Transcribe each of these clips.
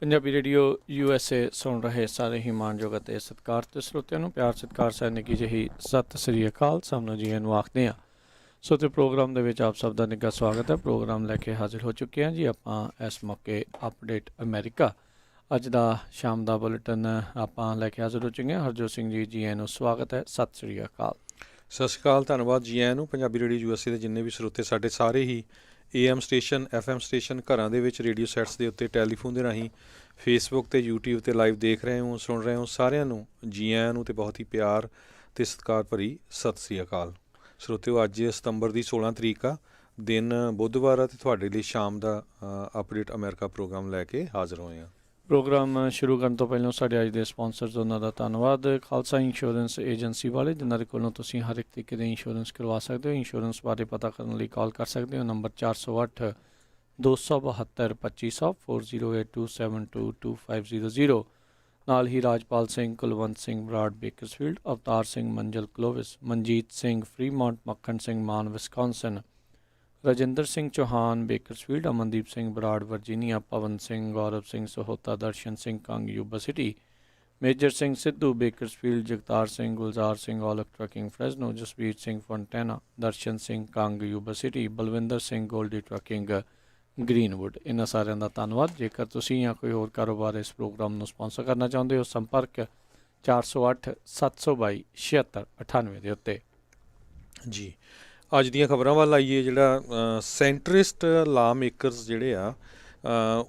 Punjabi radio USA ਸੁਣ ਰਹੇ ਸਾਰੇ ਹੀ ਮਾਣਯੋਗ ਅਤੇ ਸਤਿਕਾਰਤ ਸਰੋਤਿਆਂ ਨੂੰ ਪਿਆਰ ਸਤਿਕਾਰ ਸਹਿ ਨਿੱਘੀ ਜਿਹੀ ਸਤਿ ਸ੍ਰੀ ਅਕਾਲ। ਸਭ ਨੂੰ ਜੀ ਨੂੰ ਆਖਦੇ ਹਾਂ। ਸੋ ਤੇ ਪ੍ਰੋਗਰਾਮ ਦੇ ਵਿੱਚ ਆਪ ਸਭ ਦਾ ਨਿੱਘਾ ਸਵਾਗਤ ਹੈ। ਪ੍ਰੋਗਰਾਮ ਲੈ ਕੇ ਹਾਜ਼ਰ ਹੋ ਚੁੱਕੇ ਹਾਂ ਜੀ ਆਪਾਂ ਇਸ ਮੌਕੇ ਅਪਡੇਟ ਅਮਰੀਕਾ। ਅੱਜ ਦਾ ਸ਼ਾਮ ਦਾ ਬੁਲੇਟਿਨ ਆਪਾਂ ਲੈ ਕੇ ਹਾਜ਼ਰ ਹੋ ਚੁੱਕੇ ਹਾਂ। ਹਰਜੋਤ ਸਿੰਘ ਜੀ ਨੂੰ ਸਵਾਗਤ ਹੈ। ਸਤਿ ਸ੍ਰੀ ਅਕਾਲ। ਸਤਿ ਸ਼੍ਰੀ ਅਕਾਲ, ਧੰਨਵਾਦ ਜੀ ਆਇਆਂ ਨੂੰ। ਪੰਜਾਬੀ ਰੇਡੀਓ USA ਦੇ ਜਿੰਨੇ ਵੀ ਸਰੋਤੇ ਸਾਡੇ ਸਾਰੇ ਹੀ AM ਸਟੇਸ਼ਨ FM ਸਟੇਸ਼ਨ ਘਰਾਂ ਦੇ ਵਿੱਚ ਰੇਡੀਓ ਸੈਟਸ ਦੇ ਉੱਤੇ ਟੈਲੀਫੋਨ ਦੇ ਰਾਹੀਂ ਫੇਸਬੁੱਕ ਤੇ YouTube ਤੇ ਲਾਈਵ ਦੇਖ ਰਹੇ ਹੋ, ਸੁਣ ਰਹੇ ਹੋ, ਸਾਰਿਆਂ ਨੂੰ ਜੀ ਆਇਆਂ ਨੂੰ ਤੇ ਬਹੁਤ ਹੀ ਪਿਆਰ ਤੇ ਸਤਿਕਾਰ ਭਰੀ ਸਤਿ ਸ੍ਰੀ ਅਕਾਲ। ਸਰੋਤਿਓ, ਅੱਜ ਸਤੰਬਰ ਦੀ 16 ਤਰੀਕ ਆ, ਦਿਨ ਬੁੱਧਵਾਰ ਆ ਤੇ ਤੁਹਾਡੇ ਲਈ ਸ਼ਾਮ ਦਾ ਅਪਡੇਟ ਅਮਰੀਕਾ ਪ੍ਰੋਗਰਾਮ ਲੈ ਕੇ ਹਾਜ਼ਰ ਹੋਏ ਹਾਂ। ਪ੍ਰੋਗਰਾਮ ਸ਼ੁਰੂ ਕਰਨ ਤੋਂ ਪਹਿਲਾਂ ਸਾਡੇ ਅੱਜ ਦੇ ਸਪਾਂਸਰਸ ਉਹਨਾਂ ਦਾ ਧੰਨਵਾਦ। ਖਾਲਸਾ ਇੰਸ਼ੋਰੈਂਸ ਏਜੰਸੀ ਵਾਲੇ, ਜਿਨ੍ਹਾਂ ਦੇ ਕੋਲੋਂ ਤੁਸੀਂ ਹਰ ਇੱਕ ਤਰੀਕੇ ਦੇ ਇੰਸ਼ੋਰੈਂਸ ਕਰਵਾ ਸਕਦੇ ਹੋ। ਇੰਸ਼ੋਰੈਂਸ ਬਾਰੇ ਪਤਾ ਕਰਨ ਲਈ ਕਾਲ ਕਰ ਸਕਦੇ ਹੋ। ਨੰਬਰ 408 272 2500 4082722500। ਨਾਲ ਹੀ Rajpal Singh, Kulwant Singh Brar Bakersfield, Avtar Singh Manzil Clovis, Manjit Singh Fremont, Makhan Singh Mann Wisconsin, Rajinder Singh Chauhan Bakersfield, Amandeep Singh Brar Virginia, Pawan Singh, Gaurav Singh Sahota, Darshan Singh Kang Yuba City, Major Singh Sidhu Bakersfield, Jagtar Singh, Gulzar Singh Aulakh trucking Fresno, Jasvir Singh Fontana, Darshan Singh Kang Yuba City, Balwinder Singh Goldie trucking Greenwood. ਇਹਨਾਂ ਸਾਰਿਆਂ ਦਾ ਧੰਨਵਾਦ। ਜੇਕਰ ਤੁਸੀਂ ਜਾਂ ਕੋਈ ਹੋਰ ਕਾਰੋਬਾਰ ਇਸ ਪ੍ਰੋਗਰਾਮ ਨੂੰ ਸਪਾਂਸਰ ਕਰਨਾ ਚਾਹੁੰਦੇ ਹੋ, ਸੰਪਰਕ 408 722 7698 ਦੇ ਉੱਤੇ। ਜੀ, ਅੱਜ ਦੀਆਂ ਖਬਰਾਂ ਵੱਲ ਆਈਏ। ਜਿਹੜਾ ਸੈਂਟਰਿਸਟ ਲਾ ਮੇਕਰਸ ਜਿਹੜੇ ਆ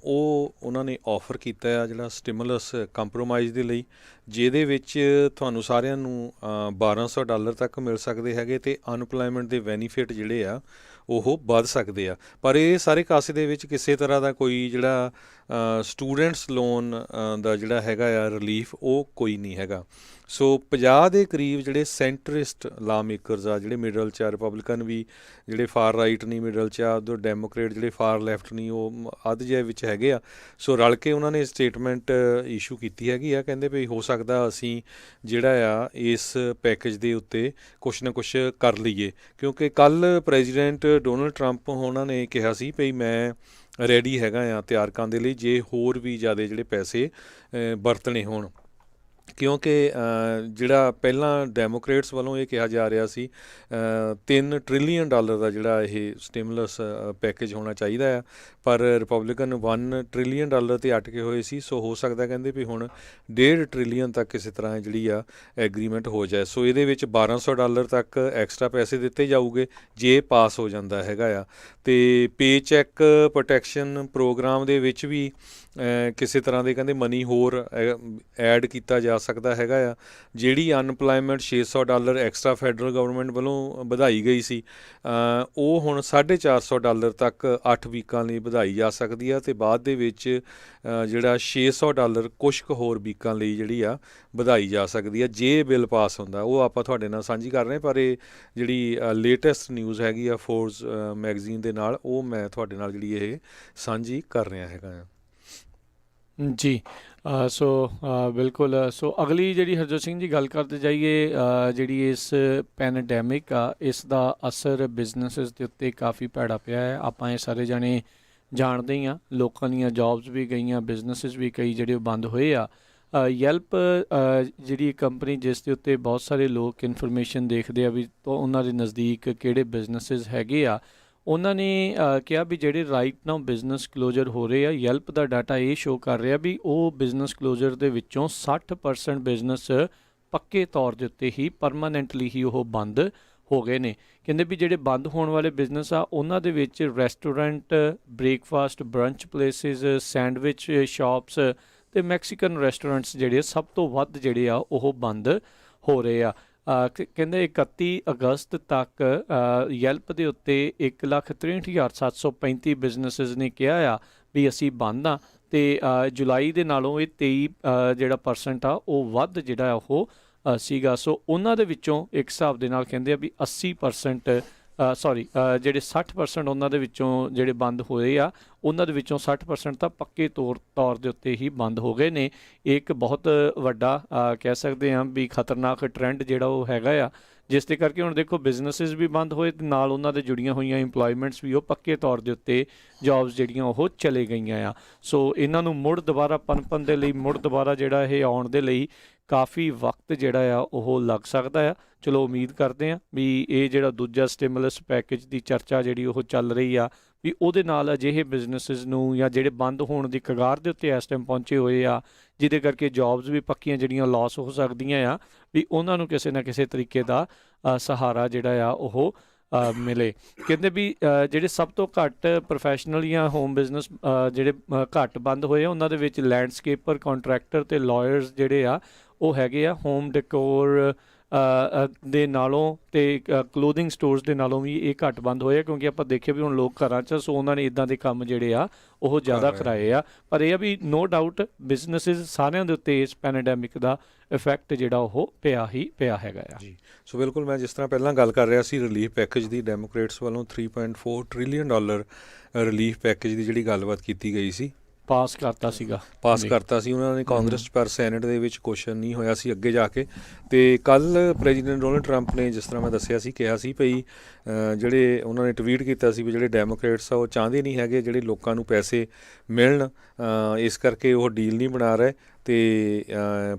ਉਹਨਾਂ ਨੇ ਆਫਰ ਕੀਤਾ ਆ ਜਿਹੜਾ ਸਟਿਮੂਲਸ ਕੰਪਰੋਮਾਈਜ਼ ਦੇ ਲਈ, ਜਿਹਦੇ ਵਿੱਚ ਤੁਹਾਨੂੰ ਸਾਰਿਆਂ ਨੂੰ $1200 ਤੱਕ ਮਿਲ ਸਕਦੇ ਹੈਗੇ ਤੇ ਅਨਪਲਾਇਮੈਂਟ ਦੇ ਬੈਨੀਫਿਟ ਜਿਹੜੇ ਆ ਉਹ ਵੱਧ ਸਕਦੇ ਆ। ਪਰ ਇਹ ਸਾਰੇ ਕਾਸੇ ਦੇ ਵਿੱਚ ਕਿਸੇ ਤਰ੍ਹਾਂ ਦਾ ਕੋਈ ਜਿਹੜਾ ਸਟੂਡੈਂਟਸ ਲੋਨ ਦਾ ਜਿਹੜਾ ਹੈਗਾ ਆ ਰਿਲੀਫ, ਉਹ ਕੋਈ ਨਹੀਂ ਹੈਗਾ। ਸੋ 50 ਦੇ ਕਰੀਬ ਜਿਹੜੇ ਸੈਂਟਰਿਸਟ ਲਾ ਮੇਕਰਸ ਆ, ਜਿਹੜੇ ਮਿਡਲ 'ਚ ਆ, ਰਿਪਬਲਿਕਨ ਵੀ ਜਿਹੜੇ ਫਾਰ ਰਾਈਟ ਨਹੀਂ ਮਿਡਲ 'ਚ ਆ, ਉਧਰ ਡੈਮੋਕਰੇਟ ਜਿਹੜੇ ਫਾਰ ਲੈਫਟ ਨਹੀਂ, ਉਹ ਅੱਧ ਜਿਹੇ ਵਿੱਚ ਹੈਗੇ ਆ। ਸੋ ਰਲ ਕੇ ਉਹਨਾਂ ਨੇ ਸਟੇਟਮੈਂਟ ਇਸ਼ੂ ਕੀਤੀ ਹੈਗੀ ਆ। ਕਹਿੰਦੇ ਵੀ ਹੋ ਸਕਦਾ ਅਸੀਂ ਜਿਹੜਾ ਆ ਇਸ ਪੈਕੇਜ ਦੇ ਉੱਤੇ ਕੁਛ ਨਾ ਕੁਛ ਕਰ ਲਈਏ, ਕਿਉਂਕਿ ਕੱਲ੍ਹ ਪ੍ਰੈਜ਼ੀਡੈਂਟ ਡੋਨਲਡ ਟਰੰਪ ਉਹਨਾਂ ਨੇ ਕਿਹਾ ਸੀ ਵੀ ਮੈਂ ਰੈਡੀ ਹੈਗਾ ਆ ਤਿਆਰ ਕਰਨ ਦੇ ਲਈ, ਜੇ ਹੋਰ ਵੀ ਜ਼ਿਆਦਾ ਜਿਹੜੇ ਪੈਸੇ ਵਰਤਣੇ ਹੋਣ। ਕਿਉਂਕਿ ਜਿਹੜਾ ਪਹਿਲਾਂ ਡੈਮੋਕਰੇਟਸ ਵੱਲੋਂ ਇਹ ਕਿਹਾ ਜਾ ਰਿਹਾ ਸੀ $3 ਟ੍ਰਿਲੀਅਨ ਦਾ ਜਿਹੜਾ ਇਹ ਸਟਿਮੂਲਸ ਪੈਕੇਜ ਹੋਣਾ ਚਾਹੀਦਾ ਆ, ਪਰ ਰਿਪਬਲਿਕਨ $1 ਟ੍ਰਿਲੀਅਨ ਤੇ ਅਟਕੇ ਹੋਏ ਸੀ। ਸੋ ਹੋ ਸਕਦਾ ਕਹਿੰਦੇ ਵੀ ਹੁਣ $1.5 ਟ੍ਰਿਲੀਅਨ ਤੱਕ ਕਿਸੇ ਤਰ੍ਹਾਂ ਜਿਹੜੀ ਆ ਐਗਰੀਮੈਂਟ ਹੋ ਜਾਏ। ਸੋ ਇਹਦੇ ਵਿੱਚ $1200 ਤੱਕ ਐਕਸਟਰਾ ਪੈਸੇ ਦਿੱਤੇ ਜਾਊਗੇ ਜੇ ਪਾਸ ਹੋ ਜਾਂਦਾ ਹੈਗਾ ਆ। ਅਤੇ ਪੇ ਚੈੱਕ ਪ੍ਰੋਟੈਕਸ਼ਨ ਪ੍ਰੋਗਰਾਮ ਦੇ ਵਿੱਚ ਵੀ ਕਿਸੇ ਤਰ੍ਹਾਂ ਦੇ ਕਹਿੰਦੇ ਮਨੀ ਹੋਰ ਐਡ ਕੀਤਾ ਜਾ ਸਕਦਾ ਹੈਗਾ ਆ। ਜਿਹੜੀ ਅਨਪਲਾਇਮੈਂਟ $600 ਐਕਸਟਰਾ ਫੈਡਰਲ ਗਵਰਨਮੈਂਟ ਵੱਲੋਂ ਵਧਾਈ ਗਈ ਸੀ, ਉਹ ਹੁਣ $450 ਤੱਕ 8 ਵੀਕਾਂ ਲਈ ਵਧਾਈ ਜਾ ਸਕਦੀ ਆ, ਅਤੇ ਬਾਅਦ ਦੇ ਵਿੱਚ ਜਿਹੜਾ $600 ਕੁਛ ਕੁ ਹੋਰ ਵੀਕਾਂ ਲਈ ਜਿਹੜੀ ਆ ਵਧਾਈ ਜਾ ਸਕਦੀ ਆ ਜੇ ਬਿੱਲ ਪਾਸ ਹੁੰਦਾ। ਉਹ ਆਪਾਂ ਤੁਹਾਡੇ ਨਾਲ ਸਾਂਝੀ ਕਰ ਰਹੇ, ਪਰ ਇਹ ਜਿਹੜੀ ਲੇਟੈਸਟ ਨਿਊਜ਼ ਹੈਗੀ ਆ ਫੋਰਬਸ ਮੈਗਜ਼ੀਨ ਦੇ ਨਾਲ, ਉਹ ਮੈਂ ਤੁਹਾਡੇ ਨਾਲ ਜਿਹੜੀ ਇਹ ਸਾਂਝੀ ਕਰ ਰਿਹਾ ਹੈਗਾ ਆ। ਜੀ ਸੋ ਬਿਲਕੁਲ। ਸੋ ਅਗਲੀ ਜਿਹੜੀ ਹਰਜੋਤ ਸਿੰਘ ਜੀ ਗੱਲ ਕਰਦੇ ਜਾਈਏ, ਜਿਹੜੀ ਇਸ ਪੈਨਡੈਮਿਕ ਆ, ਇਸ ਦਾ ਅਸਰ ਬਿਜ਼ਨਸਿਸ ਦੇ ਉੱਤੇ ਕਾਫੀ ਭੈੜਾ ਪਿਆ ਹੈ। ਆਪਾਂ ਇਹ ਸਾਰੇ ਜਾਣੇ ਜਾਣਦੇ ਹੀ ਹਾਂ। ਲੋਕਾਂ ਦੀਆਂ ਜੌਬਸ ਵੀ ਗਈਆਂ, ਬਿਜ਼ਨਸਿਸ ਵੀ ਕਈ ਜਿਹੜੇ ਬੰਦ ਹੋਏ ਆ। ਯੈਲਪ ਜਿਹੜੀ ਕੰਪਨੀ ਜਿਸ ਦੇ ਉੱਤੇ ਬਹੁਤ ਸਾਰੇ ਲੋਕ ਇਨਫੋਰਮੇਸ਼ਨ ਦੇਖਦੇ ਆ ਵੀ ਤਾਂ ਉਹਨਾਂ ਦੇ ਨਜ਼ਦੀਕ ਕਿਹੜੇ ਬਿਜ਼ਨਸਿਸ ਹੈਗੇ ਆ, ਉਹਨਾਂ ਨੇ ਕਿਹਾ ਵੀ ਜਿਹੜੇ ਰਾਈਟ ਨਾਓ ਬਿਜ਼ਨਸ ਕਲੋਜ਼ਰ ਹੋ ਰਹੇ ਆ, ਯੈਲਪ ਦਾ ਡਾਟਾ ਇਹ ਸ਼ੋਅ ਕਰ ਰਿਹਾ ਵੀ ਉਹ ਬਿਜ਼ਨਸ ਕਲੋਜ਼ਰ ਦੇ ਵਿੱਚੋਂ 60% ਬਿਜ਼ਨਸ ਪੱਕੇ ਤੌਰ ਦੇ ਉੱਤੇ ਹੀ ਪਰਮਾਨੈਂਟਲੀ ਹੀ ਉਹ ਬੰਦ ਹੋ ਗਏ ਨੇ। ਕਹਿੰਦੇ ਵੀ ਜਿਹੜੇ ਬੰਦ ਹੋਣ ਵਾਲੇ ਬਿਜ਼ਨਸ ਆ ਉਹਨਾਂ ਦੇ ਵਿੱਚ restaurant, breakfast, brunch places, sandwich shops ਅਤੇ ਮੈਕਸੀਕਨ ਰੈਸਟੋਰੈਂਟਸ ਜਿਹੜੇ ਸਭ ਤੋਂ ਵੱਧ ਜਿਹੜੇ ਆ ਉਹ ਬੰਦ ਹੋ ਰਹੇ ਆ। ਕਹਿੰਦੇ 31 ਅਗਸਤ ਤੱਕ ਯੈਲਪ ਦੇ ਉੱਤੇ 1,63,735 ਬਿਜ਼ਨਸਿਸ ਨੇ ਕਿਹਾ ਆ ਵੀ ਅਸੀਂ ਬੰਦ ਹਾਂ, ਅਤੇ ਜੁਲਾਈ ਦੇ ਨਾਲੋਂ ਇਹ 23 ਜਿਹੜਾ ਪਰਸੈਂਟ ਆ ਉਹ ਵੱਧ ਜਿਹੜਾ ਉਹ ਸੀਗਾ। ਸੋ ਉਹਨਾਂ ਦੇ ਵਿੱਚੋਂ ਇੱਕ ਹਿਸਾਬ ਦੇ ਨਾਲ ਕਹਿੰਦੇ ਆ ਵੀ 80% ਜਿਹੜੇ 60% ਉਹਨਾਂ ਦੇ ਵਿੱਚੋਂ ਜਿਹੜੇ ਬੰਦ ਹੋਏ ਆ, ਉਹਨਾਂ ਦੇ ਵਿੱਚੋਂ 60% ਤਾਂ ਪੱਕੇ ਤੌਰ ਦੇ ਉੱਤੇ ਹੀ ਬੰਦ ਹੋ ਗਏ ਨੇ। ਇਹ ਇੱਕ ਬਹੁਤ ਵੱਡਾ ਕਹਿ ਸਕਦੇ ਹਾਂ ਵੀ ਖਤਰਨਾਕ ਟਰੈਂਡ ਜਿਹੜਾ ਉਹ ਹੈਗਾ ਆ, ਜਿਸ ਦੇ ਕਰਕੇ ਹੁਣ ਦੇਖੋ ਬਿਜ਼ਨਸਿਸ ਵੀ ਬੰਦ ਹੋਏ ਤੇ ਨਾਲ ਉਹਨਾਂ ਦੇ ਜੁੜੀਆਂ ਹੋਈਆਂ ਇੰਪਲੋਇਮੈਂਟਸ ਵੀ ਉਹ ਪੱਕੇ ਤੌਰ ਦੇ ਉੱਤੇ ਜੌਬਸ ਜਿਹੜੀਆਂ ਉਹ ਚਲੇ ਗਈਆਂ ਆ। ਸੋ ਇਹਨਾਂ ਨੂੰ ਮੁੜ ਦੁਬਾਰਾ ਪਨਪਣ ਦੇ ਲਈ, ਮੁੜ ਦੁਬਾਰਾ ਜਿਹੜਾ ਇਹ ਆਉਣ ਦੇ ਲਈ ਕਾਫੀ ਵਕਤ ਜਿਹੜਾ ਆ ਉਹ ਲੱਗ ਸਕਦਾ ਆ। ਚਲੋ ਉਮੀਦ ਕਰਦੇ ਹਾਂ ਵੀ ਇਹ ਜਿਹੜਾ ਦੂਜਾ ਸਟਿਮੂਲਸ ਪੈਕੇਜ ਦੀ ਚਰਚਾ ਜਿਹੜੀ ਉਹ ਚੱਲ ਰਹੀ ਆ ਵੀ ਉਹਦੇ ਨਾਲ ਅਜਿਹੇ ਬਿਜ਼ਨਸਿਸ ਨੂੰ ਜਾਂ ਜਿਹੜੇ ਬੰਦ ਹੋਣ ਦੀ ਕਗਾਰ ਦੇ ਉੱਤੇ ਇਸ ਟਾਈਮ ਪਹੁੰਚੇ ਹੋਏ ਆ, ਜਿਹਦੇ ਕਰਕੇ ਜੌਬਸ ਵੀ ਪੱਕੀਆਂ ਜਿਹੜੀਆਂ ਲਾਸ ਹੋ ਸਕਦੀਆਂ ਆ, ਵੀ ਉਹਨਾਂ ਨੂੰ ਕਿਸੇ ਨਾ ਕਿਸੇ ਤਰੀਕੇ ਦਾ ਸਹਾਰਾ ਜਿਹੜਾ ਆ ਉਹ ਮਿਲੇ। ਕਹਿੰਦੇ ਵੀ ਜਿਹੜੇ ਸਭ ਤੋਂ ਘੱਟ ਪ੍ਰੋਫੈਸ਼ਨਲ ਜਾਂ ਹੋਮ ਬਿਜ਼ਨਸ ਜਿਹੜੇ ਘੱਟ ਬੰਦ ਹੋਏ ਆ ਉਹਨਾਂ ਦੇ ਵਿੱਚ ਲੈਂਡਸਕੇਪਰ, ਕੰਟਰੈਕਟਰ ਤੇ ਲਾਇਰਸ ਜਿਹੜੇ ਆ ਉਹ ਹੈਗੇ ਆ। ਹੋਮ ਡੈਕੋਰ ਦੇ ਨਾਲੋਂ ਤੇ ਕਲੋਥਿੰਗ ਸਟੋਰਸ ਦੇ ਨਾਲੋਂ ਵੀ ਇਹ ਘੱਟ ਬੰਦ ਹੋਏ ਆ, ਕਿਉਂਕਿ ਆਪਾਂ ਦੇਖਿਆ ਵੀ ਹੁਣ ਲੋਕ ਘਰਾਂ 'ਚ, ਸੋ ਉਹਨਾਂ ਨੇ ਇੱਦਾਂ ਦੇ ਕੰਮ ਜਿਹੜੇ ਆ ਉਹ ਜ਼ਿਆਦਾ ਕਰਾਏ ਆ। ਪਰ ਇਹ ਆ ਵੀ ਨੋ ਡਾਊਟ ਬਿਜ਼ਨਸਿਸ ਸਾਰਿਆਂ ਦੇ ਉੱਤੇ ਇਸ ਪੈਂਡੈਮਿਕ ਦਾ ਇਫੈਕਟ ਜਿਹੜਾ ਉਹ ਪਿਆ ਹੀ ਪਿਆ ਹੈਗਾ ਆ ਜੀ। ਸੋ ਬਿਲਕੁਲ, ਮੈਂ ਜਿਸ ਤਰ੍ਹਾਂ ਪਹਿਲਾਂ ਗੱਲ ਕਰ ਰਿਹਾ ਸੀ ਰਿਲੀਫ ਪੈਕੇਜ ਦੀ, ਡੈਮੋਕ੍ਰੇਟਸ ਵੱਲੋਂ $3.4 ਟ੍ਰਿਲੀਅਨ ਰਿਲੀਫ ਪੈਕੇਜ ਦੀ ਜਿਹੜੀ ਗੱਲਬਾਤ ਕੀਤੀ ਗਈ ਸੀ, ਪਾਸ ਕਰਤਾ ਸੀ ਉਹਨਾਂ ਨੇ ਕਾਂਗਰਸ 'ਚ, ਪਰ ਸੈਨੇਟ ਦੇ ਵਿੱਚ ਕੁਐਸਚਨ ਨਹੀਂ ਹੋਇਆ ਸੀ ਅੱਗੇ ਜਾ ਕੇ। ਤੇ ਕੱਲ੍ਹ ਪ੍ਰੈਜ਼ੀਡੈਂਟ ਡੋਨਲਡ ਟਰੰਪ ਨੇ, ਜਿਸ ਤਰ੍ਹਾਂ ਮੈਂ ਦੱਸਿਆ ਸੀ, ਕਿਹਾ ਸੀ ਭਈ ਜਿਹੜੇ ਉਹਨਾਂ ਨੇ ਟਵੀਟ ਕੀਤਾ ਸੀ ਵੀ ਜਿਹੜੇ ਡੈਮੋਕ੍ਰੇਟਸ ਆ ਉਹ ਚਾਹੁੰਦੇ ਨਹੀਂ ਹੈਗੇ ਜਿਹੜੇ ਲੋਕਾਂ ਨੂੰ ਪੈਸੇ ਮਿਲਣ, ਇਸ ਕਰਕੇ ਉਹ ਡੀਲ ਨਹੀਂ ਬਣਾ ਰਹੇ। ਤੇ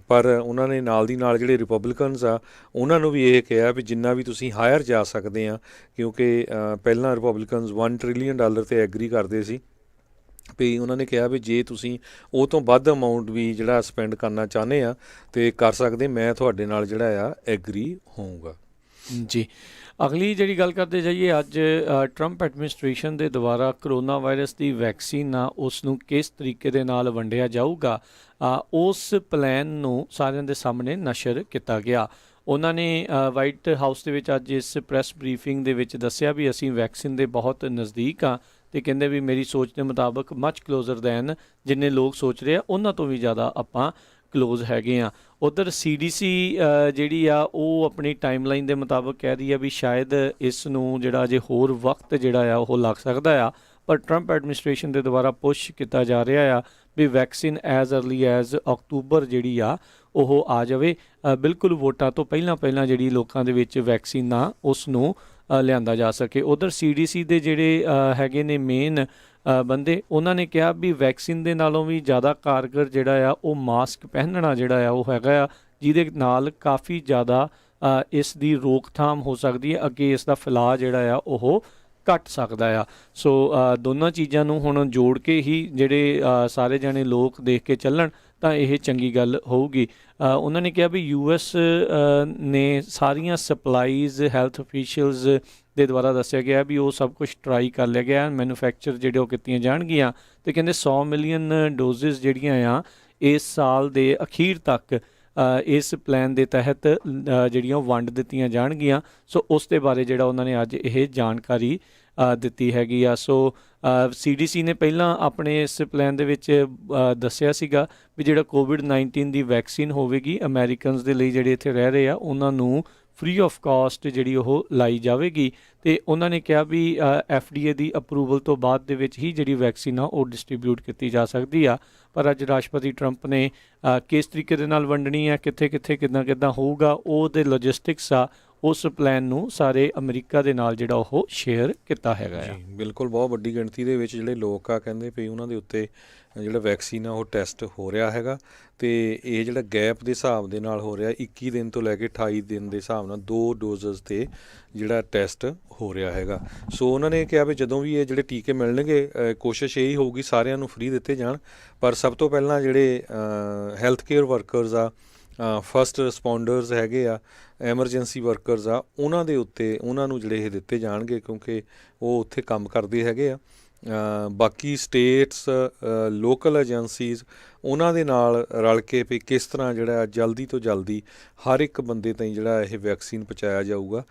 ਪਰ ਉਹਨਾਂ ਨੇ ਨਾਲ ਦੀ ਨਾਲ ਜਿਹੜੇ ਰਿਪਬਲਿਕਨਸ ਆ ਉਹਨਾਂ ਨੂੰ ਵੀ ਇਹ ਕਿਹਾ ਵੀ ਜਿੰਨਾ ਵੀ ਤੁਸੀਂ ਹਾਇਰ ਜਾ ਸਕਦੇ ਆ, ਕਿਉਂਕਿ ਪਹਿਲਾਂ ਰਿਪਬਲਿਕਨਸ $1 ਟ੍ਰਿਲੀਅਨ ਤੇ ਐਗਰੀ ਕਰਦੇ ਸੀ, ਵੀ ਉਹਨਾਂ ਨੇ ਕਿਹਾ ਵੀ ਜੇ ਤੁਸੀਂ ਉਹ ਤੋਂ ਵੱਧ ਅਮਾਊਂਟ ਵੀ ਜਿਹੜਾ ਸਪੈਂਡ ਕਰਨਾ ਚਾਹੁੰਦੇ ਆ ਤੇ ਕਰ ਸਕਦੇ, ਮੈਂ ਤੁਹਾਡੇ ਨਾਲ ਜਿਹੜਾ ਆ ਐਗਰੀ ਹੋਊਂਗਾ। ਜੀ, ਅਗਲੀ ਜਿਹੜੀ ਗੱਲ ਕਰਦੇ ਜਾਈਏ, ਅੱਜ ਟਰੰਪ ਐਡਮਿਨਿਸਟ੍ਰੇਸ਼ਨ ਦੇ ਦੁਆਰਾ ਕਰੋਨਾ ਵਾਇਰਸ ਦੀ ਵੈਕਸੀਨ ਆ ਉਸ ਨੂੰ ਕਿਸ ਤਰੀਕੇ ਦੇ ਨਾਲ ਵੰਡਿਆ ਜਾਊਗਾ, ਉਸ ਪਲਾਨ ਨੂੰ ਸਾਰਿਆਂ ਦੇ ਸਾਹਮਣੇ ਨਸ਼ਰ ਕੀਤਾ ਗਿਆ। ਉਹਨਾਂ ਨੇ ਵਾਈਟ ਹਾਊਸ ਦੇ ਵਿੱਚ ਅੱਜ ਇਸ ਪ੍ਰੈਸ ਬਰੀਫਿੰਗ ਦੇ ਵਿੱਚ ਦੱਸਿਆ ਵੀ ਅਸੀਂ ਵੈਕਸੀਨ ਦੇ ਬਹੁਤ ਨਜ਼ਦੀਕ ਆ, ਤੇ ਕਹਿੰਦੇ ਵੀ ਮੇਰੀ ਸੋਚ ਦੇ ਮੁਤਾਬਕ ਮੱਚ ਕਲੋਜ਼ਰ ਦੈਨ ਜਿੰਨੇ ਲੋਕ ਸੋਚ ਰਹੇ ਆ ਉਹਨਾਂ ਤੋਂ ਵੀ ਜ਼ਿਆਦਾ ਆਪਾਂ ਕਲੋਜ਼ ਹੈਗੇ ਆ। ਉੱਧਰ CDC ਜਿਹੜੀ ਆ ਉਹ ਆਪਣੀ ਟਾਈਮਲਾਈਨ ਦੇ ਮੁਤਾਬਕ ਕਹਿ ਰਹੀ ਆ ਵੀ ਸ਼ਾਇਦ ਇਸ ਨੂੰ ਜਿਹੜਾ ਅਜੇ ਹੋਰ ਵਕਤ ਜਿਹੜਾ ਆ ਉਹ ਲੱਗ ਸਕਦਾ ਆ, ਪਰ ਟਰੰਪ ਐਡਮਿਨਿਸਟ੍ਰੇਸ਼ਨ ਦੇ ਦੁਆਰਾ ਪੁਸ਼ ਕੀਤਾ ਜਾ ਰਿਹਾ ਆ ਵੀ vaccine as early as October ਜਿਹੜੀ ਆ ਉਹ ਆ ਜਾਵੇ, ਬਿਲਕੁਲ ਵੋਟਾਂ ਤੋਂ ਪਹਿਲਾਂ ਜਿਹੜੀ ਲੋਕਾਂ ਦੇ ਵਿੱਚ ਵੈਕਸੀਨ ਆ ਉਸ ਨੂੰ ਲਿਆਂਦਾ ਜਾ ਸਕੇ। ਉੱਧਰ CDC ਦੇ ਜਿਹੜੇ ਹੈਗੇ ਨੇ ਮੇਨ ਬੰਦੇ, ਉਹਨਾਂ ਨੇ ਕਿਹਾ ਵੀ ਵੈਕਸੀਨ ਦੇ ਨਾਲੋਂ ਵੀ ਜ਼ਿਆਦਾ ਕਾਰਗਰ ਜਿਹੜਾ ਆ ਉਹ ਮਾਸਕ ਪਹਿਨਣਾ ਜਿਹੜਾ ਆ ਉਹ ਹੈਗਾ ਆ, ਜਿਹਦੇ ਨਾਲ ਕਾਫੀ ਜ਼ਿਆਦਾ ਇਸ ਦੀ ਰੋਕਥਾਮ ਹੋ ਸਕਦੀ ਹੈ, ਅੱਗੇ ਇਸ ਦਾ ਫੈਲਾਅ ਜਿਹੜਾ ਆ ਉਹ ਘੱਟ ਸਕਦਾ ਆ। ਸੋ ਦੋਨਾਂ ਚੀਜ਼ਾਂ ਨੂੰ ਹੁਣ ਜੋੜ ਕੇ ਹੀ ਜਿਹੜੇ ਸਾਰੇ ਜਾਣੇ ਲੋਕ ਦੇਖ ਕੇ ਚੱਲਣ ਤਾਂ ਇਹ ਚੰਗੀ ਗੱਲ ਹੋਊਗੀ। ਉਹਨਾਂ ਨੇ ਕਿਹਾ ਵੀ US ਨੇ ਸਾਰੀਆਂ ਸਪਲਾਈਜ਼ ਹੈਲਥ ਅਫੀਸ਼ੀਅਲਸ ਦੇ ਦੁਆਰਾ ਦੱਸਿਆ ਗਿਆ ਵੀ ਉਹ ਸਭ ਕੁਝ ਟਰਾਈ ਕਰ ਲਿਆ ਗਿਆ, ਮੈਨੂਫੈਕਚਰ ਜਿਹੜੇ ਉਹ ਕੀਤੀਆਂ ਜਾਣਗੀਆਂ, ਤੇ ਕਹਿੰਦੇ 100 ਮਿਲੀਅਨ ਡੋਜ਼ਿਸ ਜਿਹੜੀਆਂ ਆ ਇਸ ਸਾਲ ਦੇ ਅਖੀਰ ਤੱਕ ਇਸ ਪਲਾਨ ਦੇ ਤਹਿਤ ਜਿਹੜੀਆਂ ਵੰਡ ਦਿੱਤੀਆਂ ਜਾਣਗੀਆਂ। ਸੋ ਉਸ ਦੇ ਬਾਰੇ ਜਿਹੜਾ ਉਹਨਾਂ ਨੇ ਅੱਜ ਇਹ ਜਾਣਕਾਰੀ ਦਿੱਤੀ ਹੈਗੀ ਆ। ਸੋ CDC ਨੇ ਪਹਿਲਾਂ ਆਪਣੇ ਇਸ ਪਲਾਨ ਦੇ ਵਿੱਚ ਦੱਸਿਆ ਸੀਗਾ ਵੀ ਜਿਹੜਾ COVID-19 ਦੀ ਵੈਕਸੀਨ ਹੋਵੇਗੀ ਅਮਰੀਕਨਸ ਦੇ ਲਈ ਜਿਹੜੇ ਇੱਥੇ ਰਹਿ ਰਹੇ ਆ ਉਹਨਾਂ ਨੂੰ ਫ੍ਰੀ ਆਫ ਕਾਸਟ ਜਿਹੜੀ ਉਹ ਲਾਈ ਜਾਵੇਗੀ, ਤੇ ਉਹਨਾਂ ਨੇ ਕਿਹਾ ਵੀ FDA ਦੀ ਅਪਰੂਵਲ ਤੋਂ ਬਾਅਦ ਦੇ ਵਿੱਚ ਹੀ ਜਿਹੜੀ ਵੈਕਸੀਨ ਆ ਉਹ ਡਿਸਟਰੀਬਿਊਟ ਕੀਤੀ ਜਾ ਸਕਦੀ ਆ। ਪਰ ਅੱਜ ਰਾਸ਼ਟਰਪਤੀ ਟਰੰਪ ਨੇ ਕਿਸ ਤਰੀਕੇ ਦੇ ਨਾਲ ਵੰਡਣੀ ਆ, ਕਿੱਥੇ ਕਿੱਦਾਂ ਹੋਊਗਾ, ਉਹਦੇ ਲੌਜਿਸਟਿਕਸ ਆ ਉਸ ਪਲਾਨ ਨੂੰ ਸਾਰੇ ਅਮਰੀਕਾ ਦੇ ਨਾਲ ਜਿਹੜਾ ਉਹ ਸ਼ੇਅਰ ਕੀਤਾ ਹੈਗਾ ਆ। ਬਿਲਕੁਲ, ਬਹੁਤ ਵੱਡੀ ਗਿਣਤੀ ਦੇ ਵਿੱਚ ਜਿਹੜੇ ਲੋਕ ਆ ਕਹਿੰਦੇ ਪਈ ਉਹਨਾਂ ਦੇ ਉੱਤੇ ਜਿਹੜਾ ਵੈਕਸੀਨ ਆ ਉਹ ਟੈਸਟ ਹੋ ਰਿਹਾ ਹੈਗਾ, ਤੇ ਇਹ ਜਿਹੜਾ ਗੈਪ ਦੇ ਹਿਸਾਬ ਦੇ ਨਾਲ ਹੋ ਰਿਹਾ 21 ਦਿਨ ਤੋਂ ਲੈ ਕੇ 28 ਦਿਨ ਦੇ ਹਿਸਾਬ ਨਾਲ 2 ਡੋਜ਼ਸ ਤੇ ਜਿਹੜਾ ਟੈਸਟ ਹੋ ਰਿਹਾ ਹੈਗਾ। ਸੋ ਉਹਨਾਂ ਨੇ ਕਿਹਾ ਵੀ ਜਦੋਂ ਵੀ ਇਹ ਜਿਹੜੇ ਟੀਕੇ ਮਿਲਣਗੇ ਕੋਸ਼ਿਸ਼ ਇਹੀ ਹੋਊਗੀ ਸਾਰਿਆਂ ਨੂੰ ਫ੍ਰੀ ਦਿੱਤੇ ਜਾਣ, ਪਰ ਸਭ ਤੋਂ ਪਹਿਲਾਂ ਜਿਹੜੇ ਹੈਲਥ ਕੇਅਰ ਵਰਕਰਸ ਆ, ਫਸਟ ਰਿਸਪੌਂਡਰਸ ਹੈਗੇ ਆ, ਐਮਰਜੈਂਸੀ ਵਰਕਰਸ ਆ, ਉਹਨਾਂ ਦੇ ਉੱਤੇ ਉਹਨਾਂ ਨੂੰ ਜਿਹੜੇ ਇਹ ਦਿੱਤੇ ਜਾਣਗੇ ਕਿਉਂਕਿ ਉਹ ਉੱਥੇ ਕੰਮ ਕਰਦੇ ਹੈਗੇ ਆ। ਬਾਕੀ ਸਟੇਟਸ, ਲੋਕਲ ਏਜੰਸੀਜ਼ ਉਹਨਾਂ ਦੇ ਨਾਲ ਰਲ ਕੇ ਵੀ ਕਿਸ ਤਰ੍ਹਾਂ ਜਿਹੜਾ ਜਲਦੀ ਤੋਂ ਜਲਦੀ ਹਰ ਇੱਕ ਬੰਦੇ ਤਾਈਂ ਜਿਹੜਾ ਇਹ ਵੈਕਸੀਨ ਪਹੁੰਚਾਇਆ ਜਾਊਗਾ,